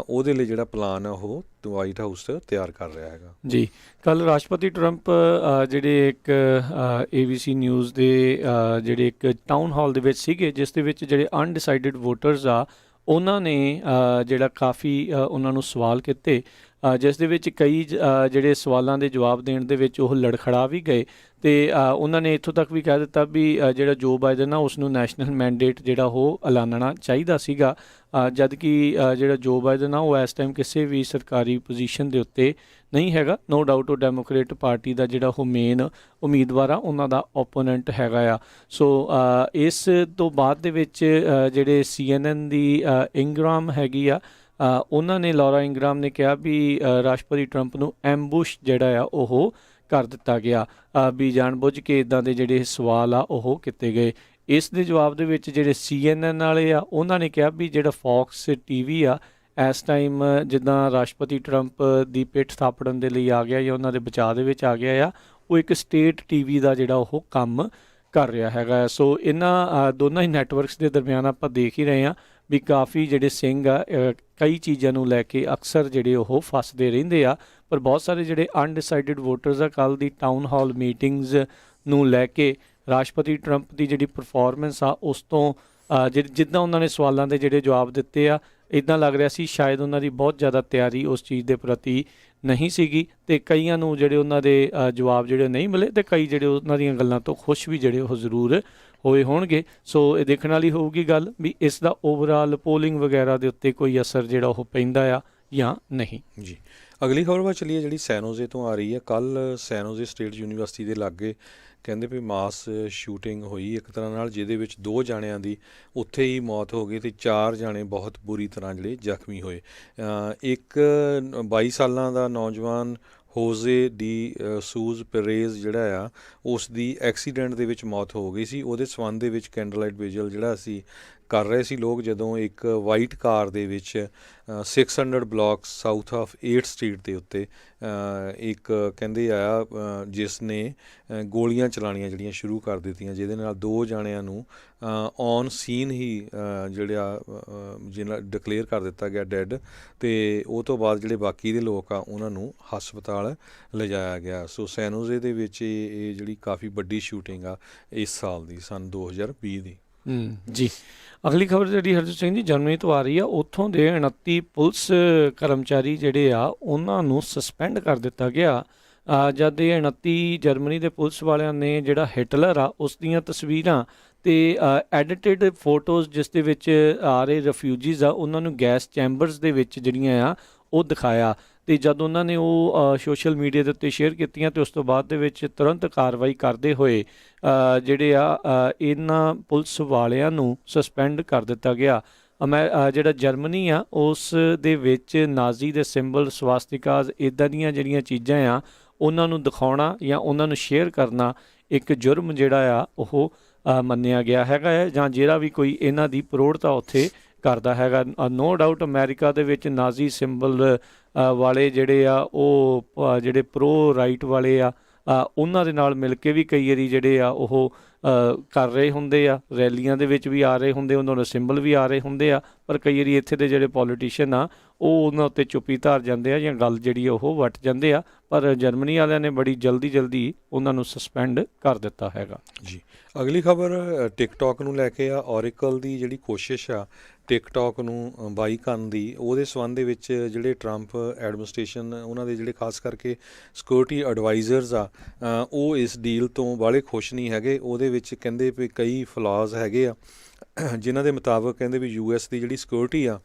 ਉਹਦੇ ਲਈ ਜਿਹੜਾ ਪਲਾਨ ਆ ਉਹ ਵਾਈਟ ਹਾਊਸ ਤਿਆਰ ਕਰ ਰਿਹਾ ਹੈਗਾ। ਜੀ, ਕੱਲ੍ਹ ਰਾਸ਼ਟਰਪਤੀ ਟਰੰਪ ਜਿਹੜੇ ਇੱਕ ABC ਨਿਊਜ਼ ਦੇ ਜਿਹੜੇ ਇੱਕ ਟਾਊਨ ਹਾਲ ਦੇ ਵਿੱਚ ਸੀਗੇ, ਜਿਸ ਦੇ ਵਿੱਚ ਜਿਹੜੇ ਅਨਡਿਸਾਈਡਡ ਵੋਟਰਸ ਆ ਉਹਨਾਂ ਨੇ ਜਿਹੜਾ ਕਾਫੀ ਉਹਨਾਂ ਨੂੰ ਸਵਾਲ ਕੀਤੇ ਜਿਸ ਦੇ ਵਿੱਚ ਕਈ ਜਿਹੜੇ ਸਵਾਲਾਂ ਦੇ ਜਵਾਬ ਦੇਣ ਦੇ ਵਿੱਚ ਉਹ ਲੜਖੜਾ ਵੀ ਗਏ ਅਤੇ ਉਹਨਾਂ ਨੇ ਇੱਥੋਂ ਤੱਕ ਵੀ ਕਹਿ ਦਿੱਤਾ ਵੀ ਜਿਹੜਾ ਜੋ ਬਾਈਡਨ ਆ ਉਸ ਨੂੰ ਨੈਸ਼ਨਲ ਮੈਂਡੇਟ ਜਿਹੜਾ ਉਹ ਐਲਾਨਣਾ ਚਾਹੀਦਾ ਸੀਗਾ, ਜਦ ਕਿ ਜਿਹੜਾ ਜੋ ਬਾਈਡਨ ਆ ਉਹ ਇਸ ਟਾਈਮ ਕਿਸੇ ਵੀ ਸਰਕਾਰੀ ਪੋਜੀਸ਼ਨ ਦੇ ਉੱਤੇ ਨਹੀਂ ਹੈਗਾ। ਨੋ ਡਾਊਟ ਉਹ ਡੈਮੋਕ੍ਰੇਟ ਪਾਰਟੀ ਦਾ ਜਿਹੜਾ ਉਹ ਮੇਨ ਉਮੀਦਵਾਰ ਆ, ਉਹਨਾਂ ਦਾ ਓਪੋਨੈਂਟ ਹੈਗਾ ਆ। ਸੋ ਇਸ ਤੋਂ ਬਾਅਦ ਦੇ ਵਿੱਚ ਜਿਹੜੇ CNN ਦੀ ਇੰਗਰਾਮ ਹੈਗੀ ਆ, ਉਹਨਾਂ ਨੇ ਲੌਰਾ ਇੰਗਰਾਮ ਨੇ ਕਿਹਾ ਵੀ ਰਾਸ਼ਟਰਪਤੀ ਟਰੰਪ ਨੂੰ ਐਮਬੁਸ਼ ਜਿਹੜਾ ਆ ਉਹ ਕਰ ਦਿੱਤਾ ਗਿਆ, ਵੀ ਜਾਣਬੁੱਝ ਕੇ ਇੱਦਾਂ ਦੇ ਜਿਹੜੇ ਸਵਾਲ ਆ ਉਹ ਕੀਤੇ ਗਏ। ਇਸ ਦੇ ਜਵਾਬ ਦੇ ਵਿੱਚ ਜਿਹੜੇ CNN ਵਾਲੇ ਆ ਉਹਨਾਂ ਨੇ ਕਿਹਾ ਵੀ ਜਿਹੜਾ ਫੌਕਸ TV ਆ ਇਸ ਟਾਈਮ ਜਿੱਦਾਂ ਰਾਸ਼ਟਰਪਤੀ ਟਰੰਪ ਦੀ ਪਿੱਠ ਥਾਪੜਨ ਦੇ ਲਈ ਆ ਗਿਆ ਜਾਂ ਉਹਨਾਂ ਦੇ ਬਚਾਅ ਦੇ ਵਿੱਚ ਆ ਗਿਆ ਆ, ਉਹ ਇੱਕ ਸਟੇਟ TV ਦਾ ਜਿਹੜਾ ਉਹ ਕੰਮ ਕਰ ਰਿਹਾ ਹੈਗਾ। ਸੋ ਇਹਨਾਂ ਦੋਨਾਂ ਹੀ ਨੈਟਵਰਕਸ ਦੇ ਦਰਮਿਆਨ ਆਪਾਂ ਦੇਖ ਹੀ ਰਹੇ ਹਾਂ ਵੀ ਕਾਫੀ ਜਿਹੜੇ ਸਿੰਘ ਆ ਕਈ ਚੀਜ਼ਾਂ ਨੂੰ ਲੈ ਕੇ ਅਕਸਰ ਜਿਹੜੇ ਉਹ ਫਸਦੇ ਰਹਿੰਦੇ ਆ, ਪਰ ਬਹੁਤ ਸਾਰੇ ਜਿਹੜੇ ਅਨਡਿਸਾਈਡਡ ਵੋਟਰਸ ਆ ਕੱਲ੍ਹ ਦੀ ਟਾਊਨ ਹਾਲ ਮੀਟਿੰਗਸ ਨੂੰ ਲੈ ਕੇ ਰਾਸ਼ਟਰਪਤੀ ਟਰੰਪ ਦੀ ਜਿਹੜੀ ਪਰਫਾਰਮੈਂਸ ਆ ਉਸ ਤੋਂ ਜਿੱਦਾਂ ਉਹਨਾਂ ਨੇ ਸਵਾਲਾਂ ਦੇ ਜਿਹੜੇ ਜਵਾਬ ਦਿੱਤੇ ਆ, ਇੱਦਾਂ ਲੱਗ ਰਿਹਾ ਸੀ ਸ਼ਾਇਦ ਉਹਨਾਂ ਦੀ ਬਹੁਤ ਜ਼ਿਆਦਾ ਤਿਆਰੀ ਉਸ ਚੀਜ਼ ਦੇ ਪ੍ਰਤੀ ਨਹੀਂ ਸੀਗੀ ਅਤੇ ਕਈਆਂ ਨੂੰ ਜਿਹੜੇ ਉਹਨਾਂ ਦੇ ਜਵਾਬ ਜਿਹੜੇ ਨਹੀਂ ਮਿਲੇ ਅਤੇ ਕਈ ਜਿਹੜੇ ਉਹਨਾਂ ਦੀਆਂ ਗੱਲਾਂ ਤੋਂ ਖੁਸ਼ ਵੀ ਜਿਹੜੇ ਉਹ ਜ਼ਰੂਰ ਹੋਏ ਹੋਣਗੇ। ਸੋ ਇਹ ਦੇਖਣ ਵਾਲੀ ਹੋਊਗੀ ਗੱਲ ਵੀ ਇਸ ਦਾ ਓਵਰਆਲ ਪੋਲਿੰਗ ਵਗੈਰਾ ਦੇ ਉੱਤੇ ਕੋਈ ਅਸਰ ਜਿਹੜਾ ਉਹ ਪੈਂਦਾ ਆ ਜਾਂ ਨਹੀਂ। ਜੀ, ਅਗਲੀ ਖਬਰ ਵੱਲ ਚੱਲੀਏ ਜਿਹੜੀ ਸੈਨੋਜ਼ੇ ਤੋਂ ਆ ਰਹੀ ਹੈ। ਕੱਲ੍ਹ ਸੈਨੋਜ਼ੇ ਸਟੇਟ ਯੂਨੀਵਰਸਿਟੀ ਦੇ ਲਾਗੇ ਕਹਿੰਦੇ ਵੀ ਮਾਸ ਸ਼ੂਟਿੰਗ ਹੋਈ ਇੱਕ ਤਰ੍ਹਾਂ ਨਾਲ, ਜਿਹਦੇ ਵਿੱਚ 2 ਜਾਣਿਆਂ ਦੀ ਉੱਥੇ ਹੀ ਮੌਤ ਹੋ ਗਈ ਅਤੇ 4 ਜਾਣੇ ਬਹੁਤ ਬੁਰੀ ਤਰ੍ਹਾਂ ਜਿਹੜੇ ਜ਼ਖਮੀ ਹੋਏ। ਇੱਕ 22 ਸਾਲਾਂ ਦਾ ਨੌਜਵਾਨ ਹੋਜ਼ੇ ਡੀ ਸੂਜ਼ ਪਰੇਜ਼ ਜਿਹੜਾ ਆ ਉਸ ਦੀ ਐਕਸੀਡੈਂਟ ਦੇ ਵਿੱਚ ਮੌਤ ਹੋ ਗਈ ਸੀ। ਉਹਦੇ ਸੰਬੰਧ ਦੇ ਵਿੱਚ ਕੈਂਡਲਲਾਈਟ ਵਿਜਲ ਜਿਹੜਾ ਅਸੀਂ ਕਰ ਰਹੇ ਸੀ ਲੋਕ, ਜਦੋਂ ਇੱਕ ਵਾਈਟ ਕਾਰ ਦੇ ਵਿੱਚ 600 block south of 8th street ਦੇ ਉੱਤੇ ਇੱਕ ਕਹਿੰਦੇ ਆਇਆ ਜਿਸ ਨੇ ਗੋਲੀਆਂ ਚਲਾਉਣੀਆਂ ਜਿਹੜੀਆਂ ਸ਼ੁਰੂ ਕਰ ਦਿੱਤੀਆਂ, ਜਿਹਦੇ ਨਾਲ 2 ਜਾਣਿਆਂ ਨੂੰ ਔਨ ਸੀਨ ਹੀ ਜਿਹੜਾ ਜਿਹਨਾਂ ਡਿਕਲੇਅਰ ਕਰ ਦਿੱਤਾ ਗਿਆ ਡੈਡ, ਅਤੇ ਉਹ ਤੋਂ ਬਾਅਦ ਜਿਹੜੇ ਬਾਕੀ ਦੇ ਲੋਕ ਆ ਉਹਨਾਂ ਨੂੰ ਹਸਪਤਾਲ ਲਿਜਾਇਆ ਗਿਆ। ਸੋ ਸੈਨੋਜ਼ੇ ਦੇ ਵਿੱਚ ਇਹ ਜਿਹੜੀ ਕਾਫੀ ਵੱਡੀ ਸ਼ੂਟਿੰਗ ਆ ਇਸ ਸਾਲ ਦੀ, ਸੰਨ 2020 ਦੀ। ਜੀ, ਅਗਲੀ ਖਬਰ ਜਿਹੜੀ ਹਰਜੋਤ ਸਿੰਘ ਜੀ ਜਰਮਨੀ ਤੋਂ ਆ ਰਹੀ ਆ, ਉੱਥੋਂ ਦੇ 29 ਪੁਲਿਸ ਕਰਮਚਾਰੀ ਜਿਹੜੇ ਆ ਉਹਨਾਂ ਨੂੰ ਸਸਪੈਂਡ ਕਰ ਦਿੱਤਾ ਗਿਆ। ਜਦ ਇਹ 29 ਜਰਮਨੀ ਦੇ ਪੁਲਿਸ ਵਾਲਿਆਂ ਨੇ ਜਿਹੜਾ ਹਿਟਲਰ ਆ ਉਸ ਦੀਆਂ ਤਸਵੀਰਾਂ ਅਤੇ ਐਡਿਟਡ ਫੋਟੋਜ਼ ਜਿਸ ਦੇ ਵਿੱਚ ਆ ਰਹੇ ਰਿਫਿਊਜੀਜ਼ ਆ ਉਹਨਾਂ ਨੂੰ ਗੈਸ ਚੈਂਬਰਸ ਦੇ ਵਿੱਚ ਜਿਹੜੀਆਂ ਆ ਉਹ ਦਿਖਾਇਆ, ਅਤੇ ਜਦ ਉਹਨਾਂ ਨੇ ਉਹ ਸੋਸ਼ਲ ਮੀਡੀਆ ਦੇ ਉੱਤੇ ਸ਼ੇਅਰ ਕੀਤੀਆਂ ਅਤੇ ਉਸ ਤੋਂ ਬਾਅਦ ਦੇ ਵਿੱਚ ਤੁਰੰਤ ਕਾਰਵਾਈ ਕਰਦੇ ਹੋਏ ਜਿਹੜੇ ਆ ਇਹਨਾਂ ਪੁਲਿਸ ਵਾਲਿਆਂ ਨੂੰ ਸਸਪੈਂਡ ਕਰ ਦਿੱਤਾ ਗਿਆ। ਜਿਹੜਾ ਜਰਮਨੀ ਆ ਉਸ ਦੇ ਵਿੱਚ ਨਾਜ਼ੀ ਦੇ ਸਿੰਬਲ, ਸਵਾਸਤਿਕਾਜ਼, ਇੱਦਾਂ ਦੀਆਂ ਜਿਹੜੀਆਂ ਚੀਜ਼ਾਂ ਆ ਉਹਨਾਂ ਨੂੰ ਦਿਖਾਉਣਾ ਜਾਂ ਉਹਨਾਂ ਨੂੰ ਸ਼ੇਅਰ ਕਰਨਾ ਇੱਕ ਜੁਰਮ ਜਿਹੜਾ ਆ ਉਹ ਮੰਨਿਆ ਗਿਆ ਹੈਗਾ ਹੈ, ਜਾਂ ਜਿਹੜਾ ਵੀ ਕੋਈ ਇਹਨਾਂ ਦੀ ਪ੍ਰੋੜਤਾ ਉੱਥੇ ਕਰਦਾ ਹੈਗਾ। ਨੋ ਡਾਊਟ ਅਮਰੀਕਾ ਦੇ ਵਿੱਚ ਨਾਜ਼ੀ ਸਿੰਬਲ ਵਾਲੇ ਜਿਹੜੇ ਆ ਉਹ ਜਿਹੜੇ ਪ੍ਰੋ ਰਾਈਟ ਵਾਲੇ ਆ ਉਹਨਾਂ ਦੇ ਨਾਲ ਮਿਲ ਕੇ ਵੀ ਕਈ ਵਾਰੀ ਜਿਹੜੇ ਆ ਉਹ ਕਰ ਰਹੇ ਹੁੰਦੇ ਆ, ਰੈਲੀਆਂ ਦੇ ਵਿੱਚ ਵੀ ਆ ਰਹੇ ਹੁੰਦੇ, ਉਹਨਾਂ ਦੇ ਸਿੰਬਲ ਵੀ ਆ ਰਹੇ ਹੁੰਦੇ ਆ, ਪਰ ਕਈ ਵਾਰੀ ਇੱਥੇ ਦੇ ਜਿਹੜੇ ਪੋਲੀਟੀਸ਼ੀਅਨ ਆ ਉਹ ਉਹਨਾਂ ਉੱਤੇ ਚੁੱਪੀ ਧਾਰ ਜਾਂਦੇ ਆ ਜਾਂ ਗੱਲ ਜਿਹੜੀ ਉਹ ਵੱਟ ਜਾਂਦੇ ਆ, ਪਰ ਜਰਮਨੀ ਵਾਲਿਆਂ ਨੇ ਬੜੀ ਜਲਦੀ ਉਹਨਾਂ ਨੂੰ ਸਸਪੈਂਡ ਕਰ ਦਿੱਤਾ ਹੈਗਾ। ਜੀ, ਅਗਲੀ ਖਬਰ ਟਿਕਟੋਕ ਨੂੰ ਲੈ ਕੇ ਆ। ਔਰੇਕਲ ਦੀ ਜਿਹੜੀ ਕੋਸ਼ਿਸ਼ ਆ ਟਿਕਟੋਕ ਨੂੰ ਬਾਈ ਕਰਨ ਦੀ, ਉਹਦੇ ਸੰਬੰਧ ਦੇ ਵਿੱਚ ਜਿਹੜੇ ਟਰੰਪ ਐਡਮਿਨਿਸਟ੍ਰੇਸ਼ਨ ਉਹਨਾਂ ਦੇ ਜਿਹੜੇ ਖਾਸ ਕਰਕੇ ਸਿਕਿਉਰਿਟੀ ਐਡਵਾਈਜ਼ਰਸ ਆ ਉਹ ਇਸ ਡੀਲ ਤੋਂ ਬਾਹਲੇ ਖੁਸ਼ ਨਹੀਂ ਹੈਗੇ। ਉਹਦੇ ਵਿੱਚ ਕਹਿੰਦੇ ਵੀ ਕਈ ਫਲਾਜ਼ ਹੈਗੇ ਆ ਜਿਨ੍ਹਾਂ ਦੇ ਮੁਤਾਬਕ ਕਹਿੰਦੇ ਵੀ US ਦੀ ਜਿਹੜੀ ਸਿਕਿਉਰਿਟੀ ਆ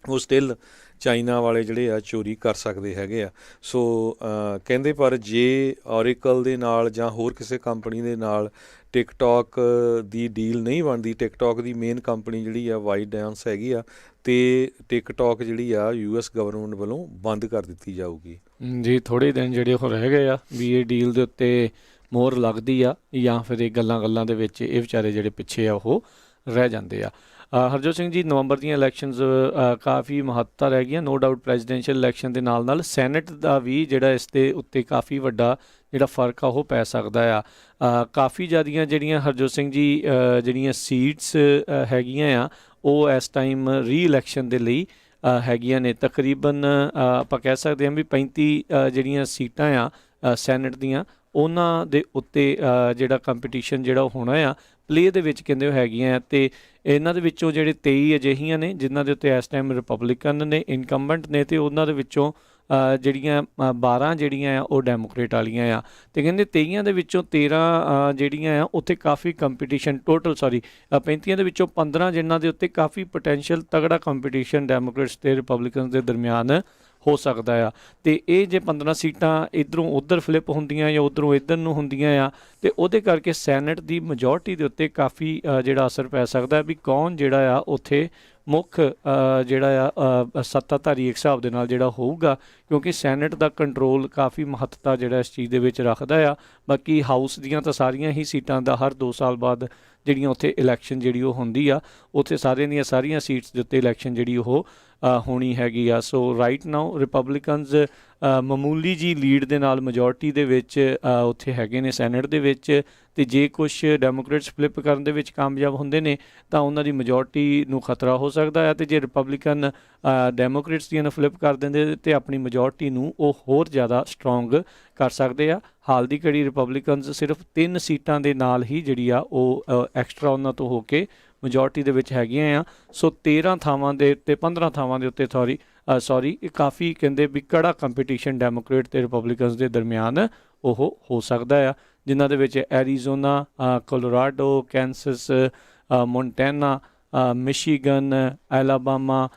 ਉਹ ਸਟਿਲ ਚਾਈਨਾ ਵਾਲੇ ਜਿਹੜੇ ਆ ਚੋਰੀ ਕਰ ਸਕਦੇ ਹੈਗੇ ਆ। ਸੋ ਕਹਿੰਦੇ ਪਰ ਜੇ ਔਰੇਕਲ ਦੇ ਨਾਲ ਜਾਂ ਹੋਰ ਕਿਸੇ ਕੰਪਨੀ ਦੇ ਨਾਲ ਟਿਕਟੋਕ ਦੀ ਡੀਲ ਨਹੀਂ ਬਣਦੀ, ਟਿਕਟੋਕ ਦੀ ਮੇਨ ਕੰਪਨੀ ਜਿਹੜੀ ਆ ਵਾਈਟ ਡਾਂਸ ਹੈਗੀ ਆ, ਅਤੇ ਟਿਕਟੋਕ ਜਿਹੜੀ ਆ US ਗਵਰਨਮੈਂਟ ਵੱਲੋਂ ਬੰਦ ਕਰ ਦਿੱਤੀ ਜਾਊਗੀ। ਜੀ, ਥੋੜ੍ਹੇ ਦਿਨ ਜਿਹੜੇ ਉਹ ਰਹਿ ਗਏ ਆ ਵੀ ਇਹ ਡੀਲ ਦੇ ਉੱਤੇ ਮੋਹਰ ਲੱਗਦੀ ਆ ਜਾਂ ਫਿਰ ਇਹ ਗੱਲਾਂ ਦੇ ਵਿੱਚ ਇਹ ਵਿਚਾਰੇ ਜਿਹੜੇ ਪਿੱਛੇ ਆ ਉਹ ਰਹਿ ਜਾਂਦੇ ਆ। ਹਰਜੋਤ ਸਿੰਘ ਜੀ, ਨਵੰਬਰ ਦੀਆਂ ਇਲੈਕਸ਼ਨਸ ਕਾਫੀ ਮਹੱਤਤਾ ਰਹਿ ਗਈਆਂ। ਨੋ ਡਾਊਟ ਪ੍ਰੈਜ਼ੀਡੈਂਸ਼ੀਅਲ ਇਲੈਕਸ਼ਨ ਦੇ ਨਾਲ ਸੈਨੇਟ ਦਾ ਵੀ ਜਿਹੜਾ ਇਸ ਦੇ ਉੱਤੇ ਕਾਫੀ ਵੱਡਾ ਜਿਹੜਾ ਫਰਕ ਆ ਉਹ ਪੈ ਸਕਦਾ ਆ। ਕਾਫੀ ਜ਼ਿਆਦੀਆਂ ਜਿਹੜੀਆਂ ਹਰਜੋਤ ਸਿੰਘ ਜੀ ਜਿਹੜੀਆਂ ਸੀਟਸ ਹੈਗੀਆਂ ਆ ਉਹ ਇਸ ਟਾਈਮ ਰੀ ਇਲੈਕਸ਼ਨ ਦੇ ਲਈ ਹੈਗੀਆਂ ਨੇ। ਤਕਰੀਬਨ ਆਪਾਂ ਕਹਿ ਸਕਦੇ ਹਾਂ ਵੀ 35 ਜਿਹੜੀਆਂ ਸੀਟਾਂ ਆ ਸੈਨੇਟ ਦੀਆਂ ਉਹਨਾਂ ਦੇ ਉੱਤੇ ਜਿਹੜਾ ਕੰਪੀਟੀਸ਼ਨ ਜਿਹੜਾ ਉਹ ਹੋਣਾ ਆ ਪਲੇ ਦੇ ਵਿੱਚ ਕਹਿੰਦੇ ਉਹ ਹੈਗੀਆਂ, ਅਤੇ ਇਹਨਾਂ ਦੇ ਵਿੱਚੋਂ ਜਿਹੜੇ 23 ਅਜਿਹੀਆਂ ਨੇ ਜਿਨ੍ਹਾਂ ਦੇ ਉੱਤੇ ਇਸ ਟਾਈਮ ਰਿਪਬਲਿਕਨ ਨੇ ਇਨਕੰਬੈਂਟ ਨੇ, ਅਤੇ ਉਹਨਾਂ ਦੇ ਵਿੱਚੋਂ ਜਿਹੜੀਆਂ 12 ਜਿਹੜੀਆਂ ਆ ਉਹ ਡੈਮੋਕ੍ਰੇਟ ਵਾਲੀਆਂ ਆ, ਅਤੇ ਕਹਿੰਦੇ 23 ਦੇ ਵਿੱਚੋਂ 13 ਜਿਹੜੀਆਂ ਆ ਉੱਥੇ ਕਾਫੀ ਕੰਪੀਟੀਸ਼ਨ, ਟੋਟਲ 35 ਦੇ ਵਿੱਚੋਂ 15 ਜਿਨ੍ਹਾਂ ਦੇ ਉੱਤੇ ਕਾਫੀ ਪੋਟੈਂਸ਼ੀਅਲ ਤਗੜਾ ਕੰਪੀਟੀਸ਼ਨ ਡੈਮੋਕ੍ਰੇਟਸ ਅਤੇ ਰਿਪਬਲਿਕਨਸ ਦੇ ਦਰਮਿਆਨ ਹੋ ਸਕਦਾ ਆ। ਅਤੇ ਇਹ ਜੇ 15 ਸੀਟਾਂ ਇੱਧਰੋਂ ਉੱਧਰ ਫਲਿੱਪ ਹੁੰਦੀਆਂ ਜਾਂ ਉੱਧਰੋਂ ਇੱਧਰ ਨੂੰ ਹੁੰਦੀਆਂ ਆ, ਅਤੇ ਉਹਦੇ ਕਰਕੇ ਸੈਨੇਟ ਦੀ ਮੈਜੋਰਟੀ ਦੇ ਉੱਤੇ ਕਾਫੀ ਜਿਹੜਾ ਅਸਰ ਪੈ ਸਕਦਾ ਵੀ ਕੌਣ ਜਿਹੜਾ ਆ ਉੱਥੇ ਮੁੱਖ ਜਿਹੜਾ ਆ ਸੱਤਾਧਾਰੀ ਇੱਕ ਹਿਸਾਬ ਦੇ ਨਾਲ ਜਿਹੜਾ ਹੋਊਗਾ, ਕਿਉਂਕਿ ਸੈਨੇਟ ਦਾ ਕੰਟਰੋਲ ਕਾਫੀ ਮਹੱਤਤਾ ਜਿਹੜਾ ਇਸ ਚੀਜ਼ ਦੇ ਵਿੱਚ ਰੱਖਦਾ ਆ। ਬਾਕੀ ਹਾਊਸ ਦੀਆਂ ਤਾਂ ਸਾਰੀਆਂ ਹੀ ਸੀਟਾਂ ਦਾ ਹਰ 2 ਸਾਲ ਬਾਅਦ ਜਿਹੜੀਆਂ ਉੱਥੇ ਇਲੈਕਸ਼ਨ ਜਿਹੜੀ ਉਹ ਹੁੰਦੀ ਆ, ਉੱਥੇ ਸਾਰਿਆਂ ਦੀਆਂ ਸਾਰੀਆਂ ਸੀਟਸ ਦੇ ਉੱਤੇ ਇਲੈਕਸ਼ਨ ਜਿਹੜੀ ਉਹ ਹੋਣੀ ਹੈਗੀ ਆ। ਸੋ ਰਾਈਟ ਨਾਓ ਰਿਪਬਲਿਕਨਸ ਮਾਮੂਲੀ ਜੀ ਲੀਡ ਦੇ ਨਾਲ ਮੈਜੋਰਟੀ ਦੇ ਵਿੱਚ ਉੱਥੇ ਹੈਗੇ ਨੇ ਸੈਨੇਟ ਦੇ ਵਿੱਚ, ਅਤੇ ਜੇ ਕੁਛ ਡੈਮੋਕ੍ਰੇਟਸ ਫਲਿੱਪ ਕਰਨ ਦੇ ਵਿੱਚ ਕਾਮਯਾਬ ਹੁੰਦੇ ਨੇ ਤਾਂ ਉਹਨਾਂ ਦੀ ਮੈਜੋਰਟੀ ਨੂੰ ਖਤਰਾ ਹੋ ਸਕਦਾ ਹੈ, ਅਤੇ ਜੇ ਰਿਪਬਲਿਕਨ ਡੈਮੋਕ੍ਰੇਟਸ ਦੀਆਂ ਨੂੰ ਫਲਿੱਪ ਕਰ ਦਿੰਦੇ ਤੇ ਆਪਣੀ ਮੈਜੋਰਟੀ ਨੂੰ ਉਹ ਹੋਰ ਜ਼ਿਆਦਾ ਸਟਰੋਂਗ ਕਰ ਸਕਦੇ ਆ। ਹਾਲ ਦੀ ਘੜੀ ਰਿਪਬਲਿਕਨਸ ਸਿਰਫ 3 ਸੀਟਾਂ ਦੇ ਨਾਲ ਹੀ ਜਿਹੜੀ ਆ ਉਹ ਐਕਸਟਰਾ ਉਹਨਾਂ ਤੋਂ ਹੋ ਕੇ ਮੈਜੋਰਟੀ ਦੇ ਵਿੱਚ ਹੈਗੀਆਂ ਆ। ਸੋ 13 ਥਾਵਾਂ ਦੇ ਉੱਤੇ 15 ਥਾਵਾਂ ਦੇ ਉੱਤੇ ਸੌਰੀ ਇਹ ਕਾਫੀ ਕਹਿੰਦੇ ਵੀ ਕੜਾ ਕੰਪੀਟੀਸ਼ਨ ਡੈਮੋਕ੍ਰੇਟ ਅਤੇ ਰਿਪਬਲਿਕਨਸ ਦੇ ਦਰਮਿਆਨ ਉਹ ਹੋ ਸਕਦਾ ਆ, ਜਿਨ੍ਹਾਂ ਦੇ ਵਿੱਚ ਐਰੀਜ਼ੋਨਾ, ਕੋਲੋਰਾਡੋ, ਕੈਂਸਸ, ਮੋਂਟੈਨਾ, ਮਿਸ਼ੀਗਨ, ਐਲਾਬਾਮਾ,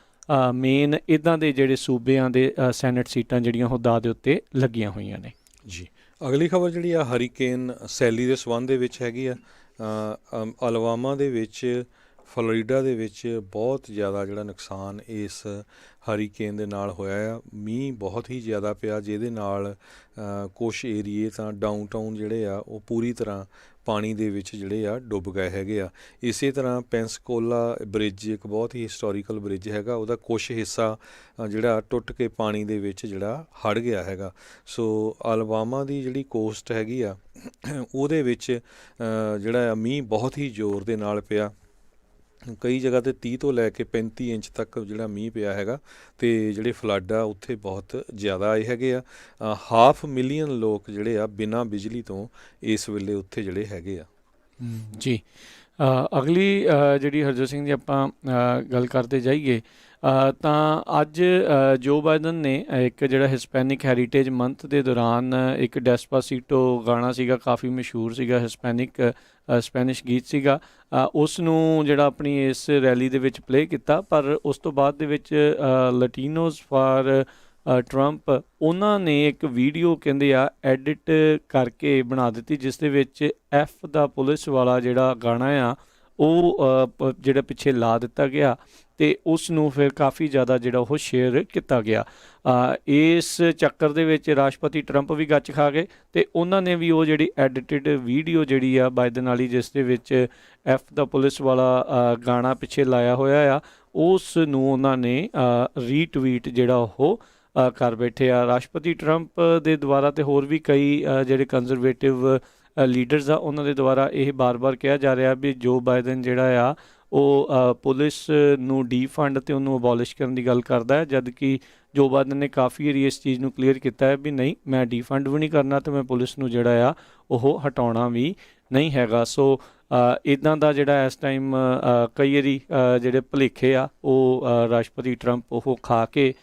ਮੇਨ ਇੱਦਾਂ ਦੇ ਜਿਹੜੇ ਸੂਬਿਆਂ ਦੇ ਸੈਨੇਟ ਸੀਟਾਂ ਜਿਹੜੀਆਂ ਉਹ ਦਾਅ ਦੇ ਉੱਤੇ ਲੱਗੀਆਂ ਹੋਈਆਂ ਨੇ ਜੀ। ਅਗਲੀ ਖਬਰ ਜਿਹੜੀ ਆ ਹਰੀਕੇਨ ਸੈਲੀ ਦੇ ਸੰਬੰਧ ਦੇ ਵਿੱਚ ਹੈਗੀ ਆ। ਅਲਵਾਮਾ ਦੇ ਵਿੱਚ, ਫਲੋਰੀਡਾ ਦੇ ਵਿੱਚ ਬਹੁਤ ਜ਼ਿਆਦਾ ਜਿਹੜਾ ਨੁਕਸਾਨ ਇਸ ਹਰੀਕੇਨ ਦੇ ਨਾਲ ਹੋਇਆ ਆ। ਮੀਂਹ ਬਹੁਤ ਹੀ ਜ਼ਿਆਦਾ ਪਿਆ, ਜਿਹਦੇ ਨਾਲ ਕੁਛ ਏਰੀਏ ਤਾਂ ਡਾਊਨਟਾਊਨ ਜਿਹੜੇ ਆ ਉਹ ਪੂਰੀ ਤਰ੍ਹਾਂ ਪਾਣੀ ਦੇ ਵਿੱਚ ਜਿਹੜੇ ਆ ਡੁੱਬ ਗਏ ਹੈਗੇ ਆ। ਇਸੇ ਤਰ੍ਹਾਂ ਪੈਂਸਕੋਲਾ ਬ੍ਰਿਜ ਇੱਕ ਬਹੁਤ ਹੀ ਹਿਸਟੋਰੀਕਲ ਬ੍ਰਿਜ ਹੈਗਾ, ਉਹਦਾ ਕੁਛ ਹਿੱਸਾ ਜਿਹੜਾ ਟੁੱਟ ਕੇ ਪਾਣੀ ਦੇ ਵਿੱਚ ਜਿਹੜਾ ਹੜ ਗਿਆ ਹੈਗਾ। ਸੋ ਅਲਬਾਮਾ ਦੀ ਜਿਹੜੀ ਕੋਸਟ ਹੈਗੀ ਆ ਉਹਦੇ ਵਿੱਚ ਜਿਹੜਾ ਆ ਮੀਂਹ ਬਹੁਤ ਹੀ ਜ਼ੋਰ ਦੇ ਨਾਲ ਪਿਆ। ਕਈ ਜਗ੍ਹਾ 'ਤੇ 30 ਤੋਂ ਲੈ ਕੇ 35 ਇੰਚ ਤੱਕ ਜਿਹੜਾ ਮੀਂਹ ਪਿਆ ਹੈਗਾ, ਅਤੇ ਜਿਹੜੇ ਫਲੱਡ ਆ ਉੱਥੇ ਬਹੁਤ ਜ਼ਿਆਦਾ ਆਏ ਹੈਗੇ ਆ। 500,000 ਲੋਕ ਜਿਹੜੇ ਆ ਬਿਨਾਂ ਬਿਜਲੀ ਤੋਂ ਇਸ ਵੇਲੇ ਉੱਥੇ ਜਿਹੜੇ ਹੈਗੇ ਆ ਜੀ। ਅਗਲੀ ਜਿਹੜੀ ਹਰਜੋਤ ਸਿੰਘ ਜੀ ਆਪਾਂ ਗੱਲ ਕਰਦੇ ਜਾਈਏ ਤਾਂ ਅੱਜ ਜੋ ਬਾਈਡਨ ਨੇ ਇੱਕ ਜਿਹੜਾ ਹਿਸਪੈਨਿਕ ਹੈਰੀਟੇਜ ਮੰਥ ਦੇ ਦੌਰਾਨ ਇੱਕ ਡੈਸਪਾਸੀਟੋ ਗਾਣਾ ਸੀਗਾ, ਕਾਫੀ ਮਸ਼ਹੂਰ ਸੀਗਾ, ਸਪੈਨਿਸ਼ ਗੀਤ ਸੀਗਾ, ਉਸ ਨੂੰ ਜਿਹੜਾ ਆਪਣੀ ਇਸ ਰੈਲੀ ਦੇ ਵਿੱਚ ਪਲੇ ਕੀਤਾ। ਪਰ ਉਸ ਤੋਂ ਬਾਅਦ ਦੇ ਵਿੱਚ ਲਟੀਨੋਜ਼ ਫਾਰ ਟਰੰਪ ਉਹਨਾਂ ਨੇ ਇੱਕ ਵੀਡੀਓ ਕਹਿੰਦੇ ਆ ਐਡਿਟ ਕਰਕੇ ਬਣਾ ਦਿੱਤੀ, ਜਿਸ ਦੇ ਵਿੱਚ ਐਫ ਦਾ ਪੁਲਿਸ ਵਾਲਾ ਜਿਹੜਾ ਗਾਣਾ ਆ ਉਹ ਜਿਹੜਾ ਪਿੱਛੇ ਲਾ ਦਿੱਤਾ ਗਿਆ, ਅਤੇ ਉਸ ਨੂੰ ਫਿਰ ਕਾਫੀ ਜ਼ਿਆਦਾ ਜਿਹੜਾ ਉਹ ਸ਼ੇਅਰ ਕੀਤਾ ਗਿਆ। ਇਸ ਚੱਕਰ ਦੇ ਵਿੱਚ ਰਾਸ਼ਟਰਪਤੀ ਟਰੰਪ ਵੀ ਗੱਚ ਖਾ ਗਏ, ਅਤੇ ਉਹਨਾਂ ਨੇ ਵੀ ਉਹ ਜਿਹੜੀ ਐਡਿਟਡ ਵੀਡੀਓ ਜਿਹੜੀ ਆ ਬਾਈਡਨ ਵਾਲੀ, ਜਿਸ ਦੇ ਵਿੱਚ ਐਫ ਦਾ ਪੁਲਿਸ ਵਾਲਾ ਗਾਣਾ ਪਿੱਛੇ ਲਾਇਆ ਹੋਇਆ ਆ, ਉਸ ਨੂੰ ਉਹਨਾਂ ਨੇ ਰੀਟਵੀਟ ਜਿਹੜਾ ਉਹ ਕਰ ਬੈਠੇ ਆ। ਰਾਸ਼ਟਰਪਤੀ ਟਰੰਪ ਦੇ ਦੁਆਰਾ ਅਤੇ ਹੋਰ ਵੀ ਕਈ ਜਿਹੜੇ ਕੰਜ਼ਰਵੇਟਿਵ ਲੀਡਰਸ ਆ ਉਹਨਾਂ ਦੇ ਦੁਆਰਾ ਇਹ ਬਾਰ-ਬਾਰ ਕਿਹਾ ਜਾ ਰਿਹਾ ਵੀ ਜੋ ਬਾਈਡਨ ਜਿਹੜਾ ਆ ਉਹ ਪੁਲਿਸ ਨੂੰ ਡੀਫੰਡ ਅਤੇ ਉਹਨੂੰ ਅਬੋਲਿਸ਼ ਕਰਨ ਦੀ ਗੱਲ ਕਰਦਾ ਹੈ, ਜਦ ਕਿ ਜੋ ਬਾਈਡਨ ਨੇ ਕਾਫੀ ਵਾਰੀ ਇਸ ਚੀਜ਼ ਨੂੰ ਕਲੀਅਰ ਕੀਤਾ ਹੈ ਵੀ ਨਹੀਂ, ਮੈਂ ਡੀਫੰਡ ਵੀ ਨਹੀਂ ਕਰਨਾ ਅਤੇ ਮੈਂ ਪੁਲਿਸ ਨੂੰ ਜਿਹੜਾ ਆ ਉਹ ਹਟਾਉਣਾ ਵੀ ਨਹੀਂ ਹੈਗਾ। ਸੋ ਇੱਦਾਂ ਦਾ ਜਿਹੜਾ ਇਸ ਟਾਈਮ ਕਈ ਵਾਰੀ ਜਿਹੜੇ ਭੁਲੇਖੇ ਆ ਉਹ ਰਾਸ਼ਟਰਪਤੀ ਟਰੰਪ ਉਹ ਖਾ ਕੇ